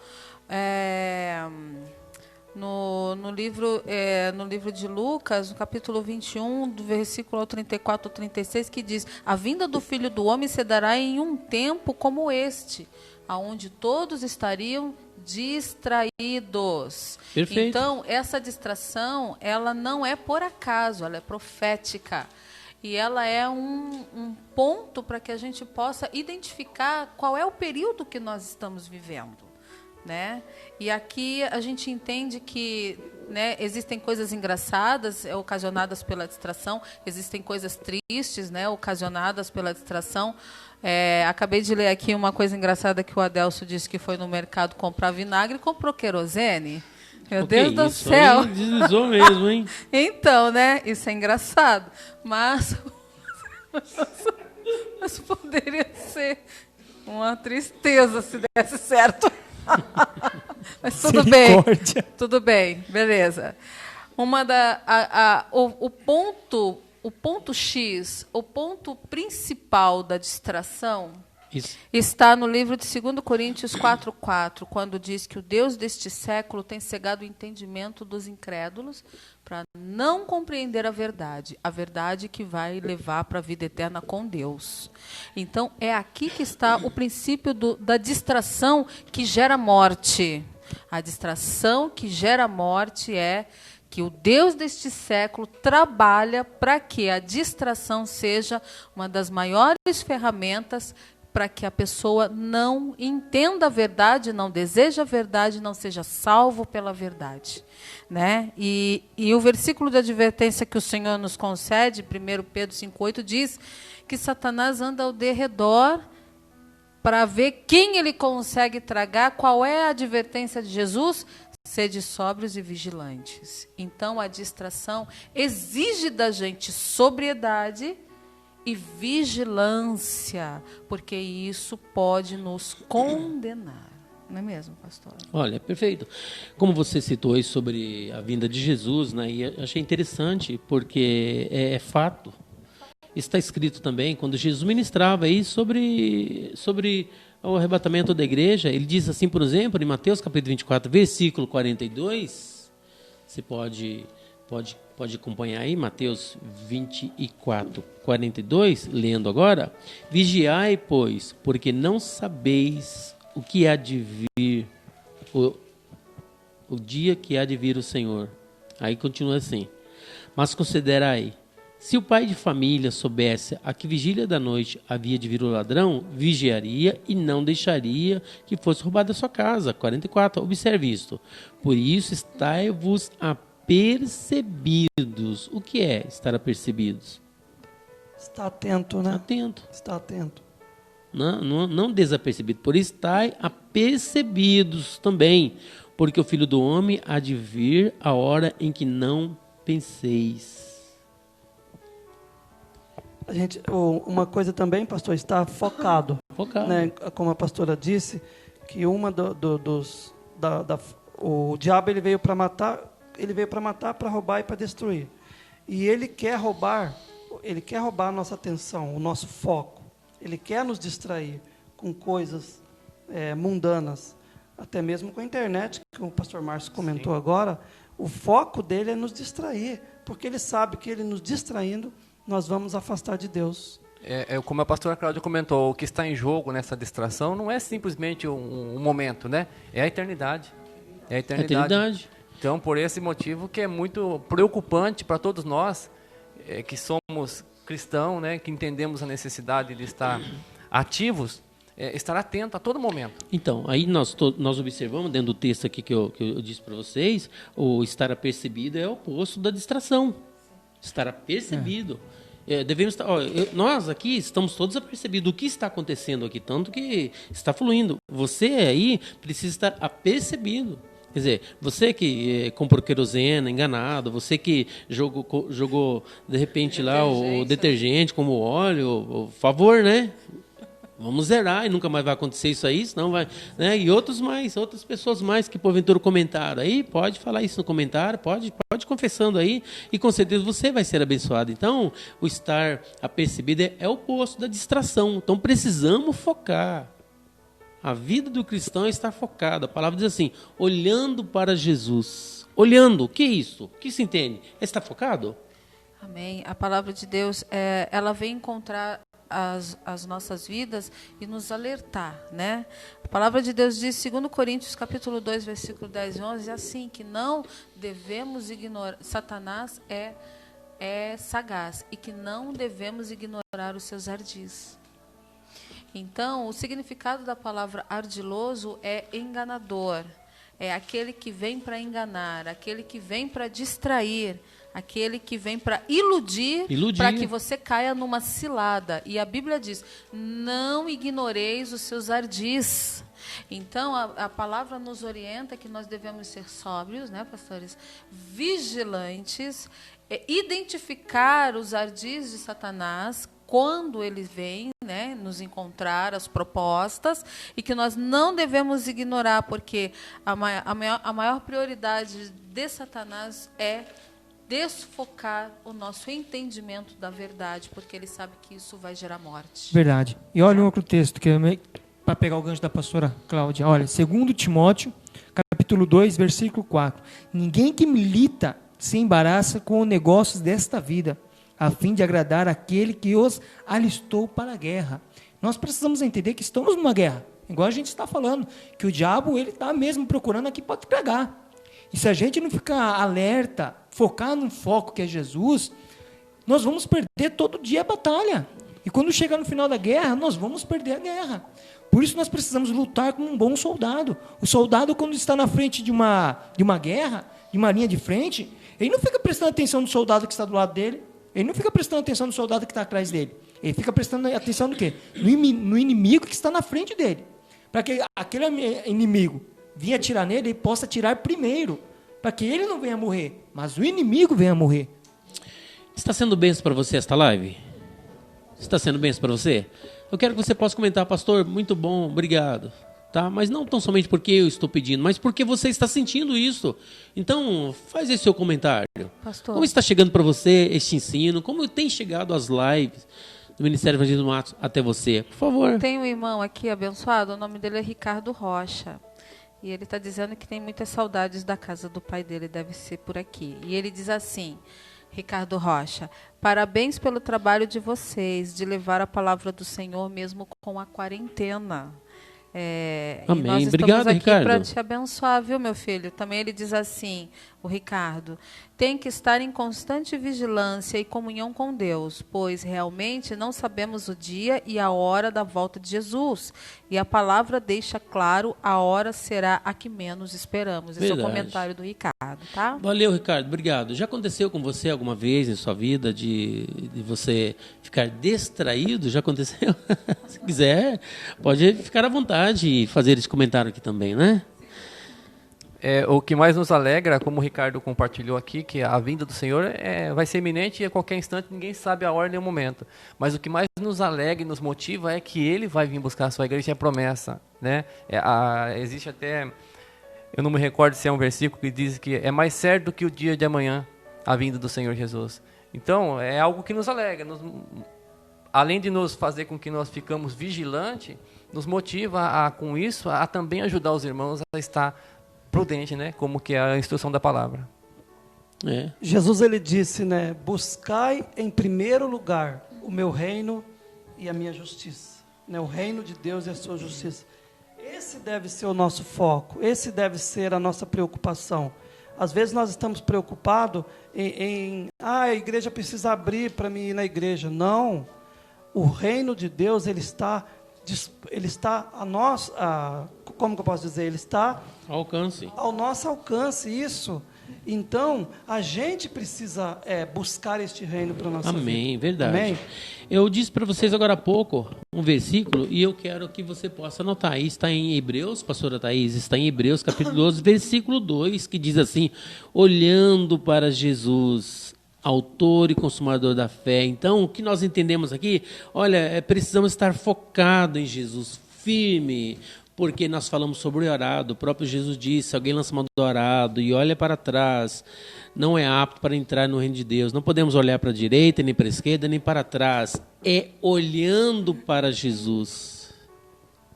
no livro de Lucas, no capítulo 21, do versículo 34 ao 36, que diz: a vinda do Filho do Homem se dará em um tempo como este, aonde todos estariam distraídos.
Perfeito.
Então, essa distração, ela não é por acaso, ela é profética. E ela é um ponto para que a gente possa identificar qual é o período que nós estamos vivendo, né? E aqui a gente entende que, né, existem coisas engraçadas ocasionadas pela distração, existem coisas tristes, né, ocasionadas pela distração. Acabei de ler aqui uma coisa engraçada que o Adelso disse que foi no mercado comprar vinagre e comprou querosene. Meu Deus do céu.
Aí deslizou mesmo, hein?
Então, né? Isso é engraçado. Mas poderia ser uma tristeza se desse certo. Mas tudo bem. Tudo bem, beleza. O ponto X, o ponto principal da distração está no livro de 2 Coríntios 4:4, quando diz que o Deus deste século tem cegado o entendimento dos incrédulos para não compreender a verdade que vai levar para a vida eterna com Deus. Então, é aqui que está o princípio da distração que gera morte. A distração que gera morte é que o Deus deste século trabalha para que a distração seja uma das maiores ferramentas para que a pessoa não entenda a verdade, não deseja a verdade, não seja salvo pela verdade, né? E o versículo de advertência que o Senhor nos concede, 1 Pedro 5,8, diz que Satanás anda ao derredor para ver quem ele consegue tragar. Qual é a advertência de Jesus? Sede sóbrios e vigilantes. Então, a distração exige da gente sobriedade e vigilância, porque isso pode nos condenar. Não é mesmo, pastor?
Olha, perfeito. Como você citou aí sobre a vinda de Jesus, né, e achei interessante, porque é fato. Está escrito também, quando Jesus ministrava aí sobre o arrebatamento da igreja, ele diz assim, por exemplo, em Mateus capítulo 24, versículo 42, você pode acompanhar aí, Mateus 24, 42, lendo agora. Vigiai, pois, porque não sabeis o que há de vir, o dia que há de vir o Senhor. Aí continua assim. Mas considerai, se o pai de família soubesse a que vigília da noite havia de vir o ladrão, vigiaria e não deixaria que fosse roubada a sua casa. 44, observe isto. Por isso estai-vos apercebidos. O que é estar apercebidos?
Está atento, né?
Atento.
Está atento.
Não desapercebido. Por isso estai apercebidos também. porque o Filho do Homem há de vir a hora em que não penseis.
Uma coisa também, pastor, está focado.
Focado.
Né? Como a pastora disse, que o diabo ele veio para matar, para roubar e para destruir. E ele quer roubar a nossa atenção, o nosso foco. Ele quer nos distrair com coisas mundanas, até mesmo com a internet, que o pastor Márcio comentou agora. O foco dele é nos distrair, porque ele sabe que ele nos distraindo, nós vamos afastar de Deus.
Como a pastora Cláudia comentou, o que está em jogo nessa distração não é simplesmente um momento, né? É a eternidade. É a eternidade. Então, por esse motivo que é muito preocupante para todos nós, que somos cristãos, né, que entendemos a necessidade de estar ativos, estar atento a todo momento.
Então, aí nós observamos, dentro do texto aqui que eu disse para vocês, o estar apercebido é o oposto da distração. Estar apercebido. Devemos estar, nós aqui estamos todos apercebidos do que está acontecendo aqui, tanto que está fluindo. Você aí precisa estar apercebido. Quer dizer, você que comprou querosene enganado, você que jogou de repente lá o detergente como óleo, por favor, né? Vamos zerar e nunca mais vai acontecer isso aí, senão vai, né? E outras pessoas mais que porventura comentaram aí, pode falar isso no comentário, pode confessando aí, e com certeza você vai ser abençoado. Então, o estar apercebido é o oposto da distração. Então, precisamos focar. A vida do cristão é estar focado. A palavra diz assim, olhando para Jesus. Olhando, o que é isso? O que se entende? É estar focado?
Amém. A palavra de Deus, ela vem encontrar as nossas vidas e nos alertar, né? A palavra de Deus diz, 2 Coríntios capítulo 2, versículo 10 e 11, assim, que não devemos ignorar, Satanás é sagaz, e que não devemos ignorar os seus ardis. Então, o significado da palavra ardiloso é enganador, é aquele que vem para enganar, aquele que vem para distrair, aquele que vem para iludir. Para que você caia numa cilada. E a Bíblia diz, não ignoreis os seus ardis. Então, a palavra nos orienta que nós devemos ser sóbrios, né, pastores? Vigilantes, identificar os ardis de Satanás quando ele vem, né, nos encontrar as propostas, e que nós não devemos ignorar, porque a maior prioridade de Satanás é desfocar o nosso entendimento da verdade, porque ele sabe que isso vai gerar morte.
Verdade. E olha um outro texto, que para pegar o gancho da pastora Cláudia. Olha, 2 Timóteo, capítulo 2, versículo 4. Ninguém que milita se embaraça com os negócios desta vida, a fim de agradar aquele que os alistou para a guerra. Nós precisamos entender que estamos numa guerra. Igual a gente está falando, que o diabo ele está mesmo procurando aqui para te pegar. E se a gente não ficar alerta, focar no foco que é Jesus, nós vamos perder todo dia a batalha. E quando chegar no final da guerra, nós vamos perder a guerra. Por isso nós precisamos lutar como um bom soldado. O soldado, quando está na frente de uma guerra, de uma linha de frente, ele não fica prestando atenção no soldado que está do lado dele, ele não fica prestando atenção no soldado que está atrás dele. Ele fica prestando atenção no quê? No inimigo que está na frente dele. Para que aquele inimigo vinha atirar nele, ele possa atirar primeiro, para que ele não venha morrer, mas o inimigo venha morrer.
Está sendo bênção para você esta live? Está sendo bênção para você? Eu quero que você possa comentar, pastor, muito bom, obrigado. Tá? Mas não tão somente porque eu estou pedindo, mas porque você está sentindo isso. Então, faz esse seu comentário.
Pastor.
Como está chegando para você este ensino? Como tem chegado as lives do Ministério Evangelismo Atos até você? Por favor.
Tem um irmão aqui abençoado, o nome dele é Ricardo Rocha. E ele está dizendo que tem muitas saudades da casa do pai dele, deve ser por aqui. E ele diz assim, Ricardo Rocha, parabéns pelo trabalho de vocês, de levar a palavra do Senhor mesmo com a quarentena.
Amém.
E nós
Obrigado,
estamos aqui para
Ricardo.
te abençoar, viu, meu filho? Também ele diz assim, o Ricardo, tem que estar em constante vigilância e comunhão com Deus, pois realmente não sabemos o dia e a hora da volta de Jesus. E a palavra deixa claro, a hora será a que menos esperamos. Esse é o comentário do Ricardo, tá?
Valeu, Ricardo, obrigado. Já aconteceu com você alguma vez em sua vida de você ficar distraído? Já aconteceu? Se quiser, pode ficar à vontade e fazer esse comentário aqui também, né?
O que mais nos alegra, como o Ricardo compartilhou aqui, que a vinda do Senhor vai ser iminente e a qualquer instante ninguém sabe a hora nem o momento. Mas o que mais nos alegra e nos motiva é que Ele vai vir buscar a sua igreja, é promessa. Né? Existe até, eu não me recordo se é um versículo que diz que é mais certo do que o dia de amanhã a vinda do Senhor Jesus. Então, é algo que nos alegra. Além de nos fazer com que nós ficamos vigilantes, nos motiva com isso a também ajudar os irmãos a estar prudente, né? Como que é a instrução da palavra.
Jesus, ele disse, né? Buscai em primeiro lugar o meu reino e a minha justiça. Né? O reino de Deus e a sua justiça. Esse deve ser o nosso foco. Esse deve ser a nossa preocupação. Às vezes nós estamos preocupados a igreja precisa abrir para mim ir na igreja. Não. O reino de Deus, ele está a nós, como que eu posso dizer? Ele está ao nosso alcance, isso. Então, a gente precisa buscar este reino para a nossa vida.
Amém, verdade.
Amém?
Eu disse para vocês agora há pouco um versículo e eu quero que você possa anotar. Aí está em Hebreus, pastora Thaís, está em Hebreus capítulo 12, versículo 2, que diz assim: olhando para Jesus, autor e consumador da fé. Então, o que nós entendemos aqui, olha, precisamos estar focados em Jesus, firme, porque nós falamos sobre o arado. O próprio Jesus disse: alguém lança mão do arado e olha para trás, não é apto para entrar no reino de Deus. Não podemos olhar para a direita, nem para a esquerda, nem para trás. É olhando para Jesus.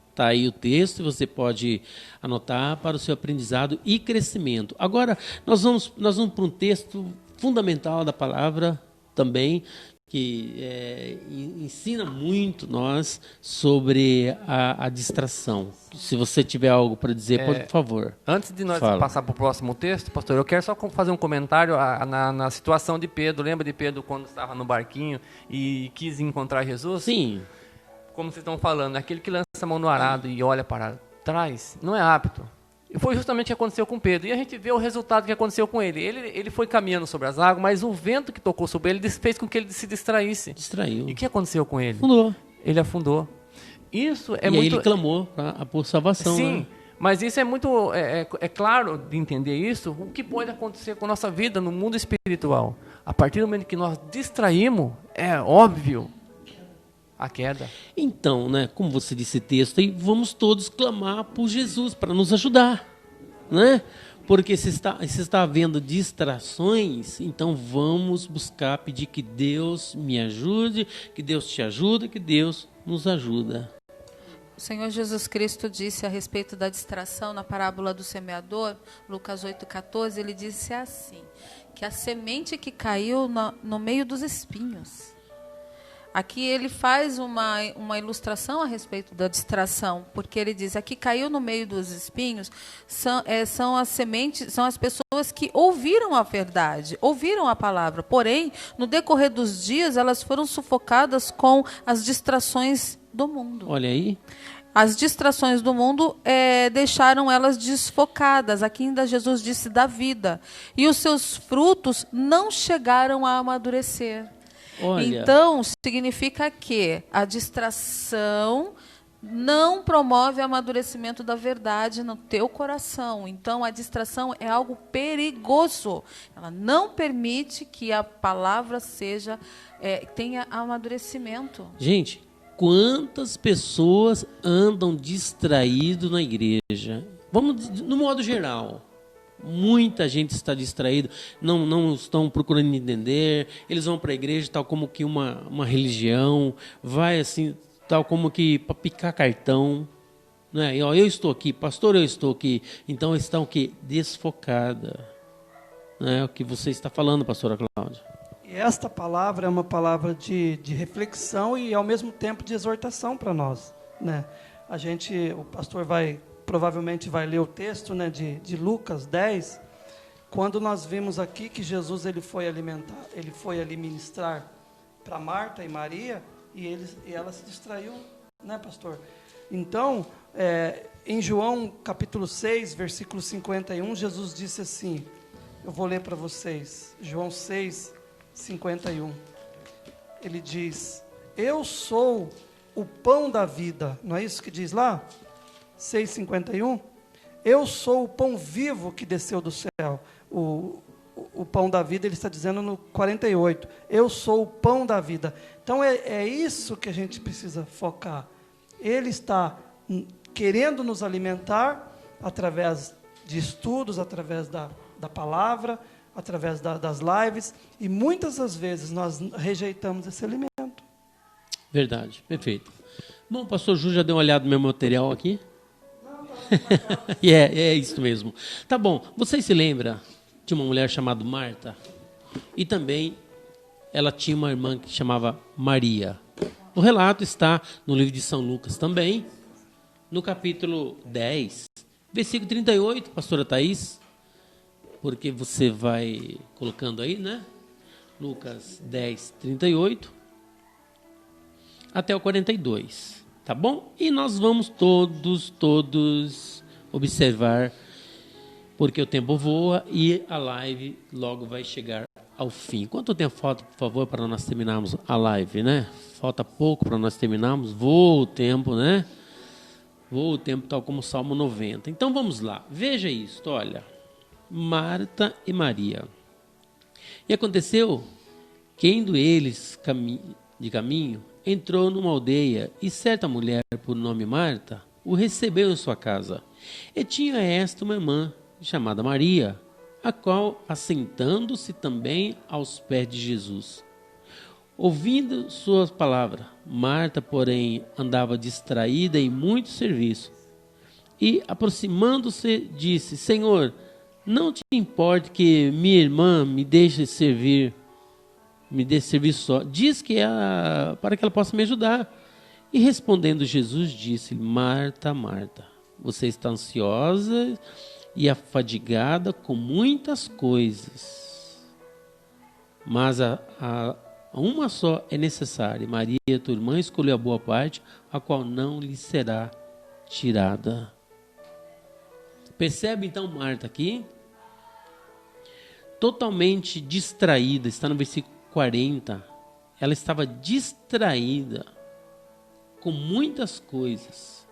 Está aí o texto, você pode anotar para o seu aprendizado e crescimento. Agora, nós vamos para um texto fundamental da palavra também, que ensina muito nós sobre a distração. Se você tiver algo para dizer, por favor.
Antes de nós passar para o próximo texto, pastor, eu quero só fazer um comentário na situação de Pedro. Lembra de Pedro quando estava no barquinho e quis encontrar Jesus?
Sim.
Como vocês estão falando, aquele que lança a mão no arado e olha para trás, não é apto. E foi justamente o que aconteceu com Pedro. E a gente vê o resultado que aconteceu com ele. Ele foi caminhando sobre as águas, mas o vento que tocou sobre ele fez com que ele se distraísse.
Distraiu.
E o que aconteceu com ele?
Afundou.
Ele afundou. Isso é
e
muito...
aí ele clamou por salvação.
Sim,
né?
mas isso é muito... É claro de entender isso, o que pode acontecer com a nossa vida no mundo espiritual. A partir do momento que nós distraímos, é óbvio a queda.
Então, né, como você disse texto, aí vamos todos clamar por Jesus para nos ajudar, né? Porque se está havendo distrações, então vamos buscar pedir que Deus me ajude, que Deus te ajude, que Deus nos ajuda.
O Senhor Jesus Cristo disse a respeito da distração na parábola do semeador, Lucas 8,14, ele disse assim, que a semente que caiu no meio dos espinhos. Aqui ele faz uma ilustração a respeito da distração, porque ele diz, aqui caiu no meio dos espinhos, são as sementes, são as pessoas que ouviram a verdade, ouviram a palavra, porém, no decorrer dos dias, elas foram sufocadas com as distrações do mundo.
Olha aí.
As distrações do mundo deixaram elas desfocadas. Aqui ainda Jesus disse da vida. E os seus frutos não chegaram a amadurecer.
Olha.
Então, significa que a distração não promove o amadurecimento da verdade no teu coração. Então, a distração é algo perigoso. Ela não permite que a palavra tenha amadurecimento.
Gente, quantas pessoas andam distraídas na igreja? Vamos, no modo geral. Muita gente está distraída, não estão procurando entender, eles vão para a igreja tal como que uma religião, vai assim, tal como que para picar cartão, né? E, ó, eu estou aqui, pastor, eu estou aqui, então estão o quê? Desfocada, né? O que você está falando, pastora Cláudia.
E esta palavra é uma palavra de reflexão e ao mesmo tempo de exortação para nós, né? O pastor provavelmente vai ler o texto, né, de Lucas 10, quando nós vimos aqui que Jesus ele foi ali ministrar para Marta e Maria, e ela se distraiu, né, pastor? Então, em João capítulo 6, versículo 51, Jesus disse assim, eu vou ler para vocês, João 6, 51, ele diz, eu sou o pão da vida, não é isso que diz lá? 6,51, eu sou o pão vivo que desceu do céu. O pão da vida, ele está dizendo no 48, eu sou o pão da vida. Então é isso que a gente precisa focar. Ele está querendo nos alimentar através de estudos, através da palavra, através das lives, e muitas das vezes nós rejeitamos esse alimento.
Verdade, perfeito. Bom, o pastor Ju já deu uma olhada no meu material aqui? Não, é isso mesmo. Tá bom, vocês se lembram de uma mulher chamada Marta? E também ela tinha uma irmã que chamava Maria. O relato está no livro de São Lucas também, no capítulo 10, versículo 38, pastora Thaís, porque você vai colocando aí, né? Lucas 10, 38 até o 42, tá bom? E nós vamos todos observar, porque o tempo voa e a live logo vai chegar ao fim. Quanto tempo falta, por favor, para nós terminarmos a live, né? Falta pouco para nós terminarmos, voa o tempo, né? Voa o tempo, tal como o Salmo 90. Então vamos lá, veja isso, olha. Marta e Maria. E aconteceu que, indo eles de caminho, entrou numa aldeia, e certa mulher, por nome Marta, o recebeu em sua casa. E tinha esta uma irmã, chamada Maria, a qual, assentando-se também aos pés de Jesus, ouvindo suas palavras, Marta, porém, andava distraída em muito serviço. E, aproximando-se, disse: Senhor, não te importa que minha irmã me deixe servir só. Diz que para que ela possa me ajudar. E respondendo Jesus, disse-lhe: Marta, Marta, você está ansiosa e afadigada com muitas coisas, mas uma só é necessária. Maria, tua irmã, escolheu a boa parte, a qual não lhe será tirada. Percebe então Marta aqui? Totalmente distraída, está no versículo 40. Ela estava distraída com muitas coisas.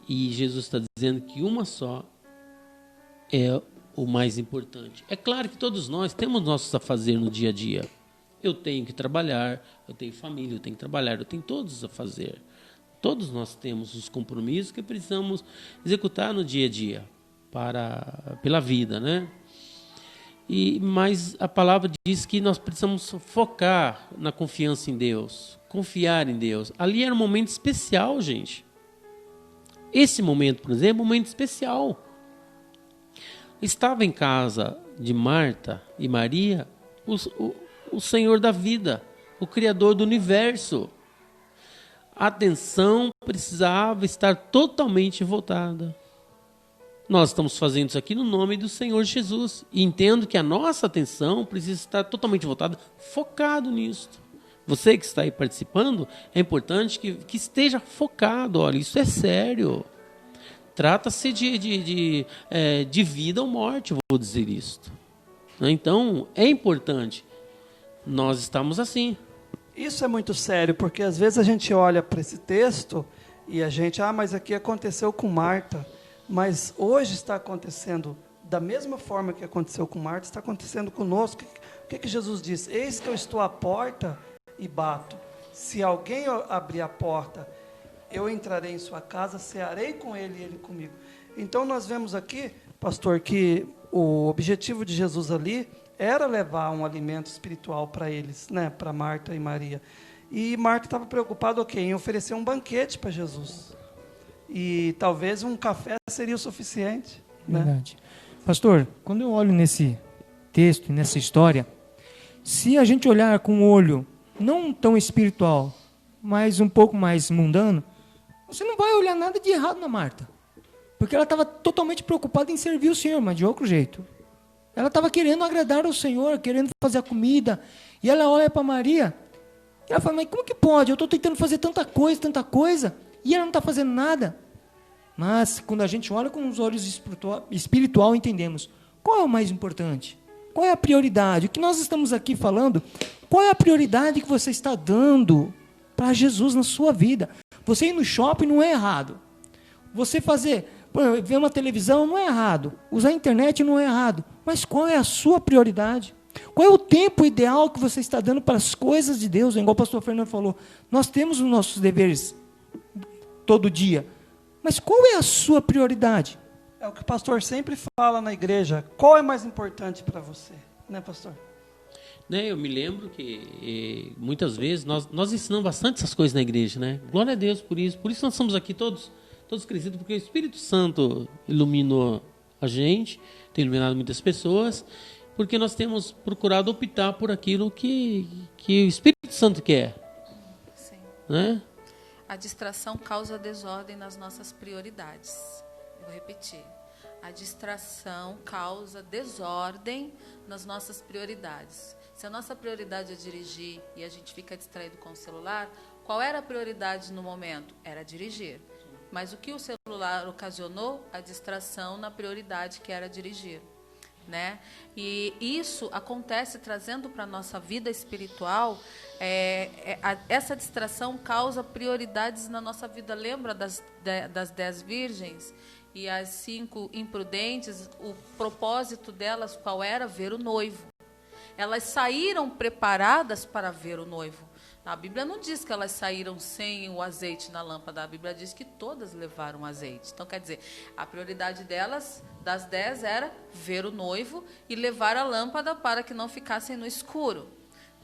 E Jesus está dizendo que uma só é o mais importante. É claro que todos nós temos nossos a fazer no dia a dia. Eu tenho que trabalhar, eu tenho família, eu tenho que trabalhar, eu tenho todos a fazer. Todos nós temos os compromissos que precisamos executar no dia a dia pela vida, né? Mas a palavra diz que nós precisamos focar na confiança em Deus, confiar em Deus. Ali era um momento especial, gente. Esse momento, por exemplo, é um momento especial. Estava em casa de Marta e Maria o Senhor da vida, o Criador do universo. A atenção precisava estar totalmente voltada. Nós estamos fazendo isso aqui no nome do Senhor Jesus. E entendo que a nossa atenção precisa estar totalmente voltada, focado nisso. Você que está aí participando, é importante que esteja focado. Olha, isso é sério. Trata-se de vida ou morte, vou dizer isto. Então, é importante nós estamos assim.
Isso é muito sério, porque às vezes a gente olha para esse texto e a gente, mas aqui aconteceu com Marta. Mas hoje está acontecendo da mesma forma que aconteceu com Marta, está acontecendo conosco. O que Jesus diz? Eis que eu estou à porta e bato. Se alguém abrir a porta, eu entrarei em sua casa, cearei com ele e ele comigo. Então nós vemos aqui, pastor, que o objetivo de Jesus ali era levar um alimento espiritual para eles, né, para Marta e Maria. E Marta estava preocupada em oferecer um banquete para Jesus. E talvez um café seria o suficiente.
Verdade. Né? Pastor, quando eu olho nesse texto, nessa história, se a gente olhar com um olho não tão espiritual, mas um pouco mais mundano, você não vai olhar nada de errado na Marta. Porque ela estava totalmente preocupada em servir o Senhor, mas de outro jeito. Ela estava querendo agradar ao Senhor, querendo fazer a comida. E ela olha para Maria, e ela fala: mas como que pode? Eu estou tentando fazer tanta coisa, e ela não está fazendo nada. Mas quando a gente olha com os olhos espiritual, entendemos qual é o mais importante, qual é a prioridade. O que nós estamos aqui falando, qual é a prioridade que você está dando para Jesus na sua vida. Você ir no shopping não é errado. Você ver uma televisão não é errado, usar a internet não é errado, mas qual é a sua prioridade? Qual é o tempo ideal que você está dando para as coisas de Deus? Igual o pastor Fernando falou, nós temos os nossos deveres todo dia, mas qual é a sua prioridade?
É o que o pastor sempre fala na igreja. Qual é mais importante para você? Né, pastor?
Eu me lembro que muitas vezes nós ensinamos bastante essas coisas na igreja, né? Glória a Deus por isso. Por isso nós estamos aqui todos crescidos, porque o Espírito Santo iluminou a gente, tem iluminado muitas pessoas, porque nós temos procurado optar por aquilo que o Espírito Santo quer.
Sim.
Né?
A distração causa desordem nas nossas prioridades. Eu vou repetir. A distração causa desordem nas nossas prioridades. Se a nossa prioridade é dirigir e a gente fica distraído com o celular, qual era a prioridade no momento? Era dirigir. Mas o que o celular ocasionou? A distração na prioridade, que era dirigir. Né? E isso acontece trazendo para a nossa vida espiritual, essa distração causa prioridades na nossa vida. Lembra das 10 virgens e as 5 imprudentes? O propósito delas qual era? Ver o noivo. Elas saíram preparadas para ver o noivo. A Bíblia não diz que elas saíram sem o azeite na lâmpada. A Bíblia diz que todas levaram azeite. Então, quer dizer, a prioridade delas, das 10, era ver o noivo e levar a lâmpada para que não ficassem no escuro.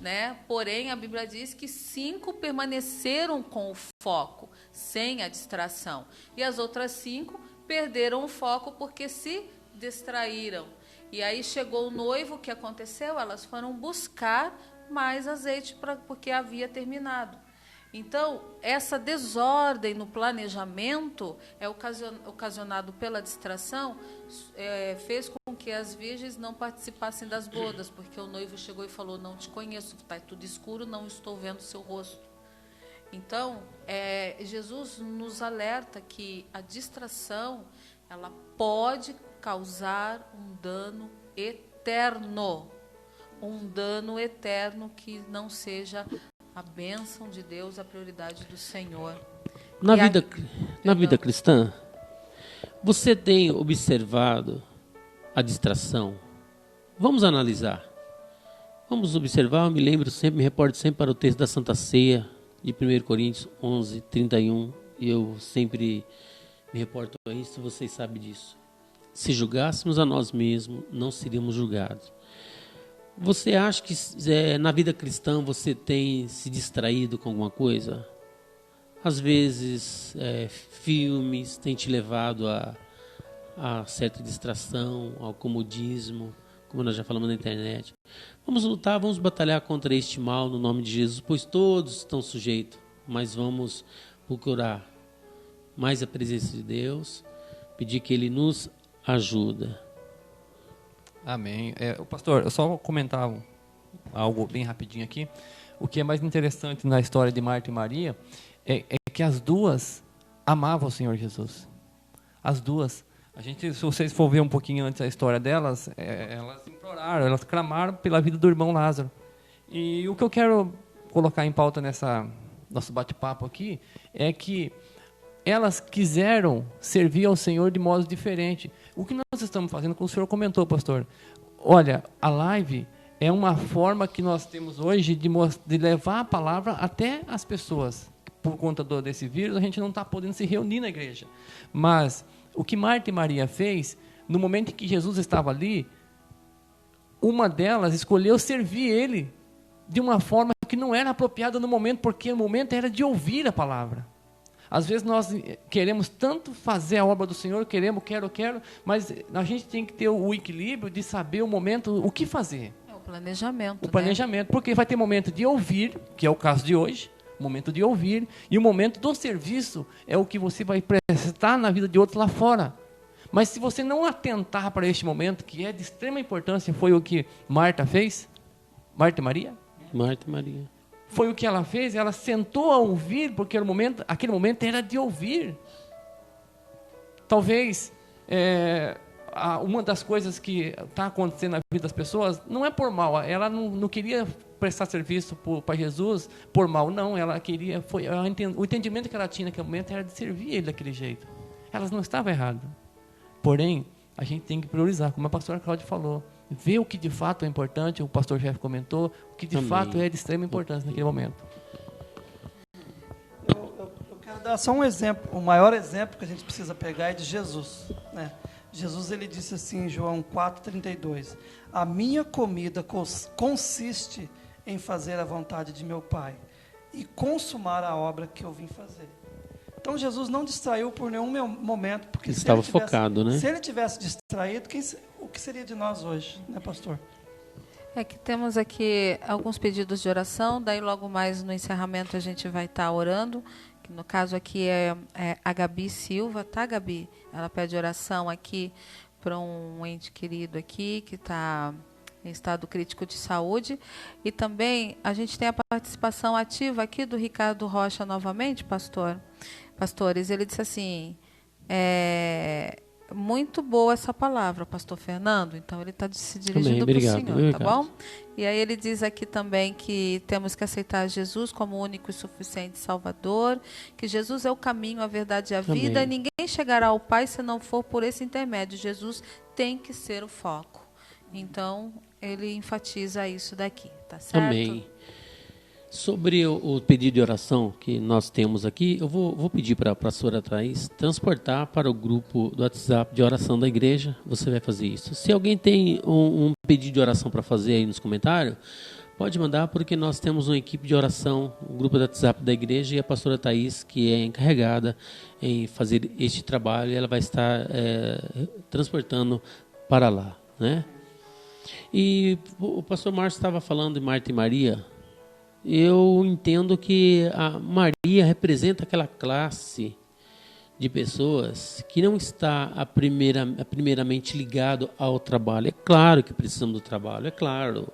Né? Porém, a Bíblia diz que 5 permaneceram com o foco, sem a distração. E as outras 5 perderam o foco porque se distraíram. E aí chegou o noivo, o que aconteceu? Elas foram buscar mais azeite porque havia terminado. Então, essa desordem no planejamento é ocasionado pela distração, fez com que as virgens não participassem das bodas, porque o noivo chegou e falou: não te conheço, está tudo escuro, não estou vendo seu rosto. Então, Jesus nos alerta que a distração ela pode causar um dano eterno. Um dano eterno que não seja a bênção de Deus, a prioridade do Senhor.
Na vida cristã, você tem observado a distração? Vamos analisar. Vamos observar, me reporto sempre para o texto da Santa Ceia, de 1 Coríntios 11, 31. E eu sempre me reporto a isso, vocês sabem disso. Se julgássemos a nós mesmos, não seríamos julgados. Você acha que na vida cristã você tem se distraído com alguma coisa? Às vezes, filmes têm te levado a certa distração, ao comodismo, como nós já falamos na internet. Vamos lutar, vamos batalhar contra este mal no nome de Jesus, pois todos estão sujeitos, mas vamos procurar mais a presença de Deus, pedir que Ele nos ajude.
Amém. Pastor, eu só vou comentar algo bem rapidinho aqui. O que é mais interessante na história de Marta e Maria é que as duas amavam o Senhor Jesus. As duas. Se vocês for ver um pouquinho antes a história delas, elas imploraram, elas clamaram pela vida do irmão Lázaro. E o que eu quero colocar em pauta nessa nosso bate-papo aqui é que elas quiseram servir ao Senhor de modo diferente. O que nós estamos fazendo, como o senhor comentou, pastor, olha, a live é uma forma que nós temos hoje de levar a palavra até as pessoas. Por conta desse vírus, a gente não está podendo se reunir na igreja. Mas o que Marta e Maria fez, no momento em que Jesus estava ali, uma delas escolheu servir ele de uma forma que não era apropriada no momento, porque o momento era de ouvir a palavra. Às vezes nós queremos tanto fazer a obra do Senhor, quero, mas a gente tem que ter o equilíbrio de saber o momento, o que fazer.
O planejamento.
O planejamento, porque vai ter momento de ouvir, que é o caso de hoje, momento de ouvir, e o momento do serviço é o que você vai prestar na vida de outros lá fora. Mas se você não atentar para este momento, que é de extrema importância, foi o que Marta fez, Marta e Maria?
Marta e Maria.
Foi o que ela fez, ela sentou a ouvir, porque aquele momento era de ouvir. Talvez uma das coisas que está acontecendo na vida das pessoas não é por mal, ela não queria prestar serviço para Jesus por mal, não, ela queria, o entendimento que ela tinha naquele momento era de servir ele daquele jeito. elas não estavam erradas. Porém, a gente tem que priorizar, como a pastora Cláudia falou, ver o que de fato é importante, o pastor Jeff comentou, o que de fato é de extrema importância naquele momento.
Eu quero dar só um exemplo. O maior exemplo que a gente precisa pegar é de Jesus, né? Jesus, ele disse assim em João 4,32: a minha comida consiste em fazer a vontade de meu Pai e consumar a obra que eu vim fazer. Então Jesus não distraiu por nenhum momento, porque
ele estava focado, né?
Se ele tivesse distraído, o que seria de nós hoje, né, pastor?
É que temos aqui alguns pedidos de oração, daí logo mais no encerramento a gente vai estar orando, que no caso aqui é a Gabi Silva, tá, Gabi? Ela pede oração aqui para um ente querido aqui, que está em estado crítico de saúde. E também a gente tem a participação ativa aqui do Ricardo Rocha novamente, pastores. Ele disse assim, muito boa essa palavra, pastor Fernando. Então ele está se dirigindo para o senhor, tá bom? E aí ele diz aqui também que temos que aceitar Jesus como o único e suficiente Salvador, que Jesus é o caminho, a verdade e a vida, e ninguém chegará ao Pai se não for por esse intermédio. Jesus tem que ser o foco. Então ele enfatiza isso daqui, tá certo?
Amém. Sobre o pedido de oração que nós temos aqui, eu vou pedir para a pastora Thaís transportar para o grupo do WhatsApp de oração da igreja. Você vai fazer isso. Se alguém tem um pedido de oração para fazer aí nos comentários, pode mandar, porque nós temos uma equipe de oração, o grupo do WhatsApp da igreja, e a pastora Thaís, que é encarregada em fazer este trabalho, ela vai estar transportando para lá, né? E o pastor Márcio estava falando de Marta e Maria. Eu entendo que a Maria representa aquela classe de pessoas que não está primeiramente ligado ao trabalho. É claro que precisamos do trabalho, é claro.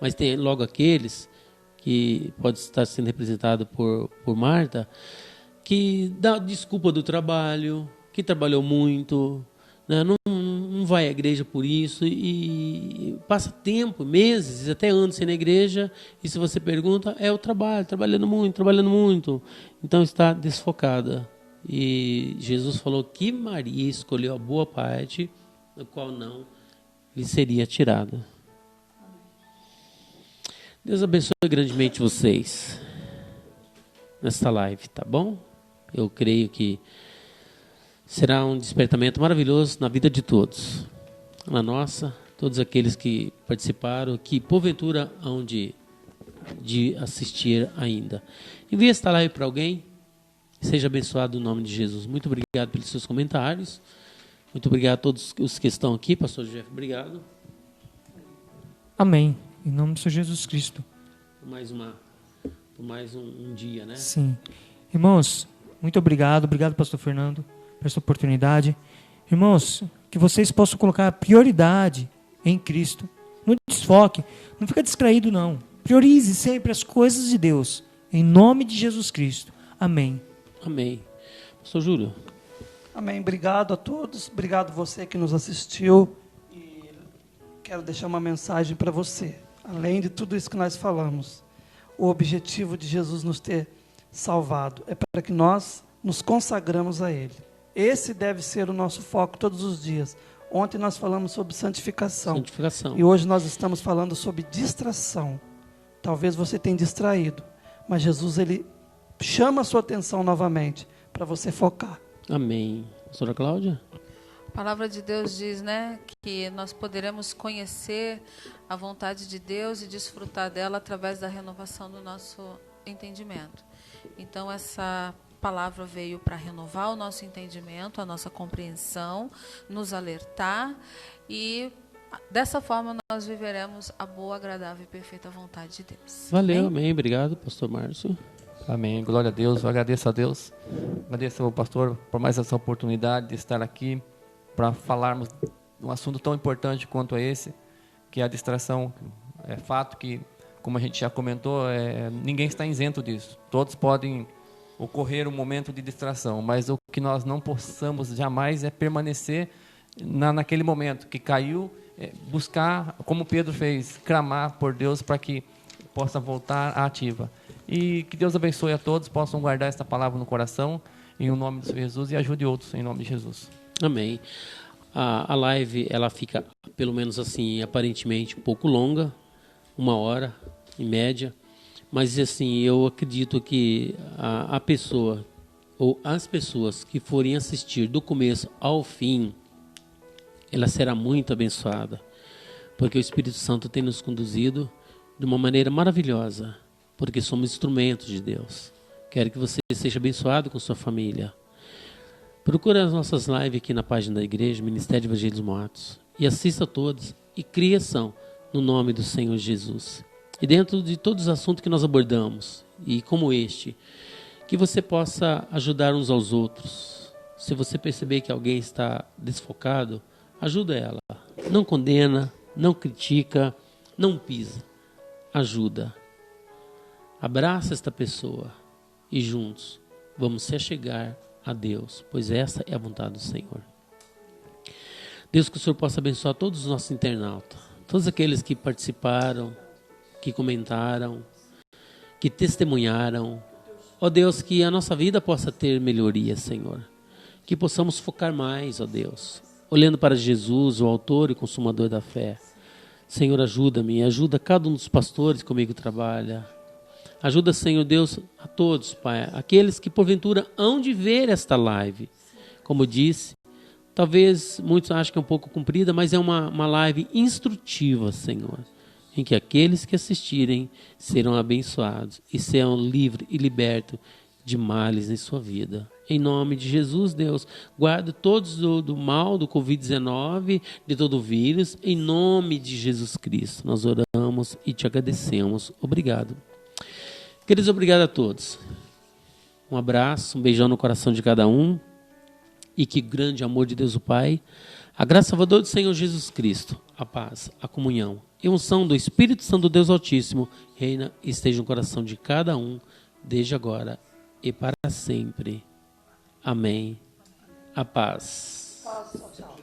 Mas tem logo aqueles que pode estar sendo representado por Marta, que dá desculpa do trabalho, que trabalhou muito, né? Não vai à igreja por isso e passa tempo, meses, até anos sem ir na igreja, e se você pergunta, é o trabalho, trabalhando muito, então está desfocada. E Jesus falou que Maria escolheu a boa parte, do qual não lhe seria tirada. Deus abençoe grandemente vocês nesta live, tá bom? Eu creio que será um despertamento maravilhoso na vida de todos. Na nossa, todos aqueles que participaram, que porventura hão de assistir ainda. Envie esta live para alguém. Seja abençoado no nome de Jesus. Muito obrigado pelos seus comentários. Muito obrigado a todos os que estão aqui. Pastor Jeff, obrigado.
Amém. Em nome do Senhor Jesus Cristo.
Por mais um dia, né?
Sim. Irmãos, muito obrigado. Obrigado, pastor Fernando, por essa oportunidade. Irmãos, que vocês possam colocar a prioridade em Cristo. Não desfoque. Não fica distraído, não. Priorize sempre as coisas de Deus. Em nome de Jesus Cristo. Amém.
Amém. Pastor Júlio.
Amém. Obrigado a todos. Obrigado você que nos assistiu. E quero deixar uma mensagem para você. Além de tudo isso que nós falamos, o objetivo de Jesus nos ter salvado é para que nós nos consagramos a Ele. Esse deve ser o nosso foco todos os dias. Ontem nós falamos sobre santificação. E hoje nós estamos falando sobre distração. Talvez você tenha distraído, mas Jesus, Ele chama a sua atenção novamente para você focar.
Amém. Pastora Cláudia?
A palavra de Deus diz, né, que nós poderemos conhecer a vontade de Deus e desfrutar dela através da renovação do nosso entendimento. Então, essa palavra veio para renovar o nosso entendimento, a nossa compreensão, nos alertar, e dessa forma nós viveremos a boa, agradável e perfeita vontade de Deus.
Valeu, amém. Obrigado, pastor Márcio.
Amém. Glória a Deus. Eu agradeço a Deus. Agradeço ao pastor por mais essa oportunidade de estar aqui para falarmos de um assunto tão importante quanto esse, que é a distração. É fato que, como a gente já comentou, ninguém está isento disso. Todos podem ocorrer um momento de distração, mas o que nós não possamos jamais é permanecer naquele momento que caiu, buscar, como Pedro fez, clamar por Deus para que possa voltar à ativa. E que Deus abençoe a todos, possam guardar esta palavra no coração em o nome do Senhor Jesus e ajude outros em nome de Jesus.
Amém. A live, ela fica, pelo menos assim, aparentemente um pouco longa, 1 hora, em média. Mas, assim, eu acredito que a pessoa, ou as pessoas que forem assistir do começo ao fim, ela será muito abençoada. Porque o Espírito Santo tem nos conduzido de uma maneira maravilhosa. Porque somos instrumentos de Deus. Quero que você seja abençoado com sua família. Procure as nossas lives aqui na página da igreja, Ministério de Evangelismo Atos, e assista a todos e criação no nome do Senhor Jesus. E dentro de todos os assuntos que nós abordamos, e como este, que você possa ajudar uns aos outros. Se você perceber que alguém está desfocado, ajuda ela. Não condena, não critica, não pisa. Ajuda. Abraça esta pessoa e juntos vamos se achegar a Deus, pois essa é a vontade do Senhor. Deus, que o Senhor possa abençoar todos os nossos internautas, todos aqueles que participaram, que comentaram, que testemunharam. Ó Deus, que a nossa vida possa ter melhoria, Senhor. Que possamos focar mais, ó Deus, olhando para Jesus, o autor e consumador da fé. Senhor, ajuda-me, ajuda cada um dos pastores que comigo trabalha. Ajuda, Senhor Deus, a todos, Pai, aqueles que porventura hão de ver esta live. Como disse, talvez muitos achem que é um pouco comprida, mas é uma live instrutiva, Senhor, em que aqueles que assistirem serão abençoados e serão livres e libertos de males em sua vida. Em nome de Jesus, Deus, guarda todos do mal, do Covid-19, de todo o vírus, em nome de Jesus Cristo. Nós oramos e te agradecemos. Obrigado. Queridos, obrigado a todos. Um abraço, um beijão no coração de cada um. E que grande amor de Deus o Pai, a graça salvadora do Senhor Jesus Cristo, a paz, a comunhão e a unção do Espírito Santo do Deus Altíssimo reina e esteja no coração de cada um, desde agora e para sempre. Amém. A paz.
Tchau.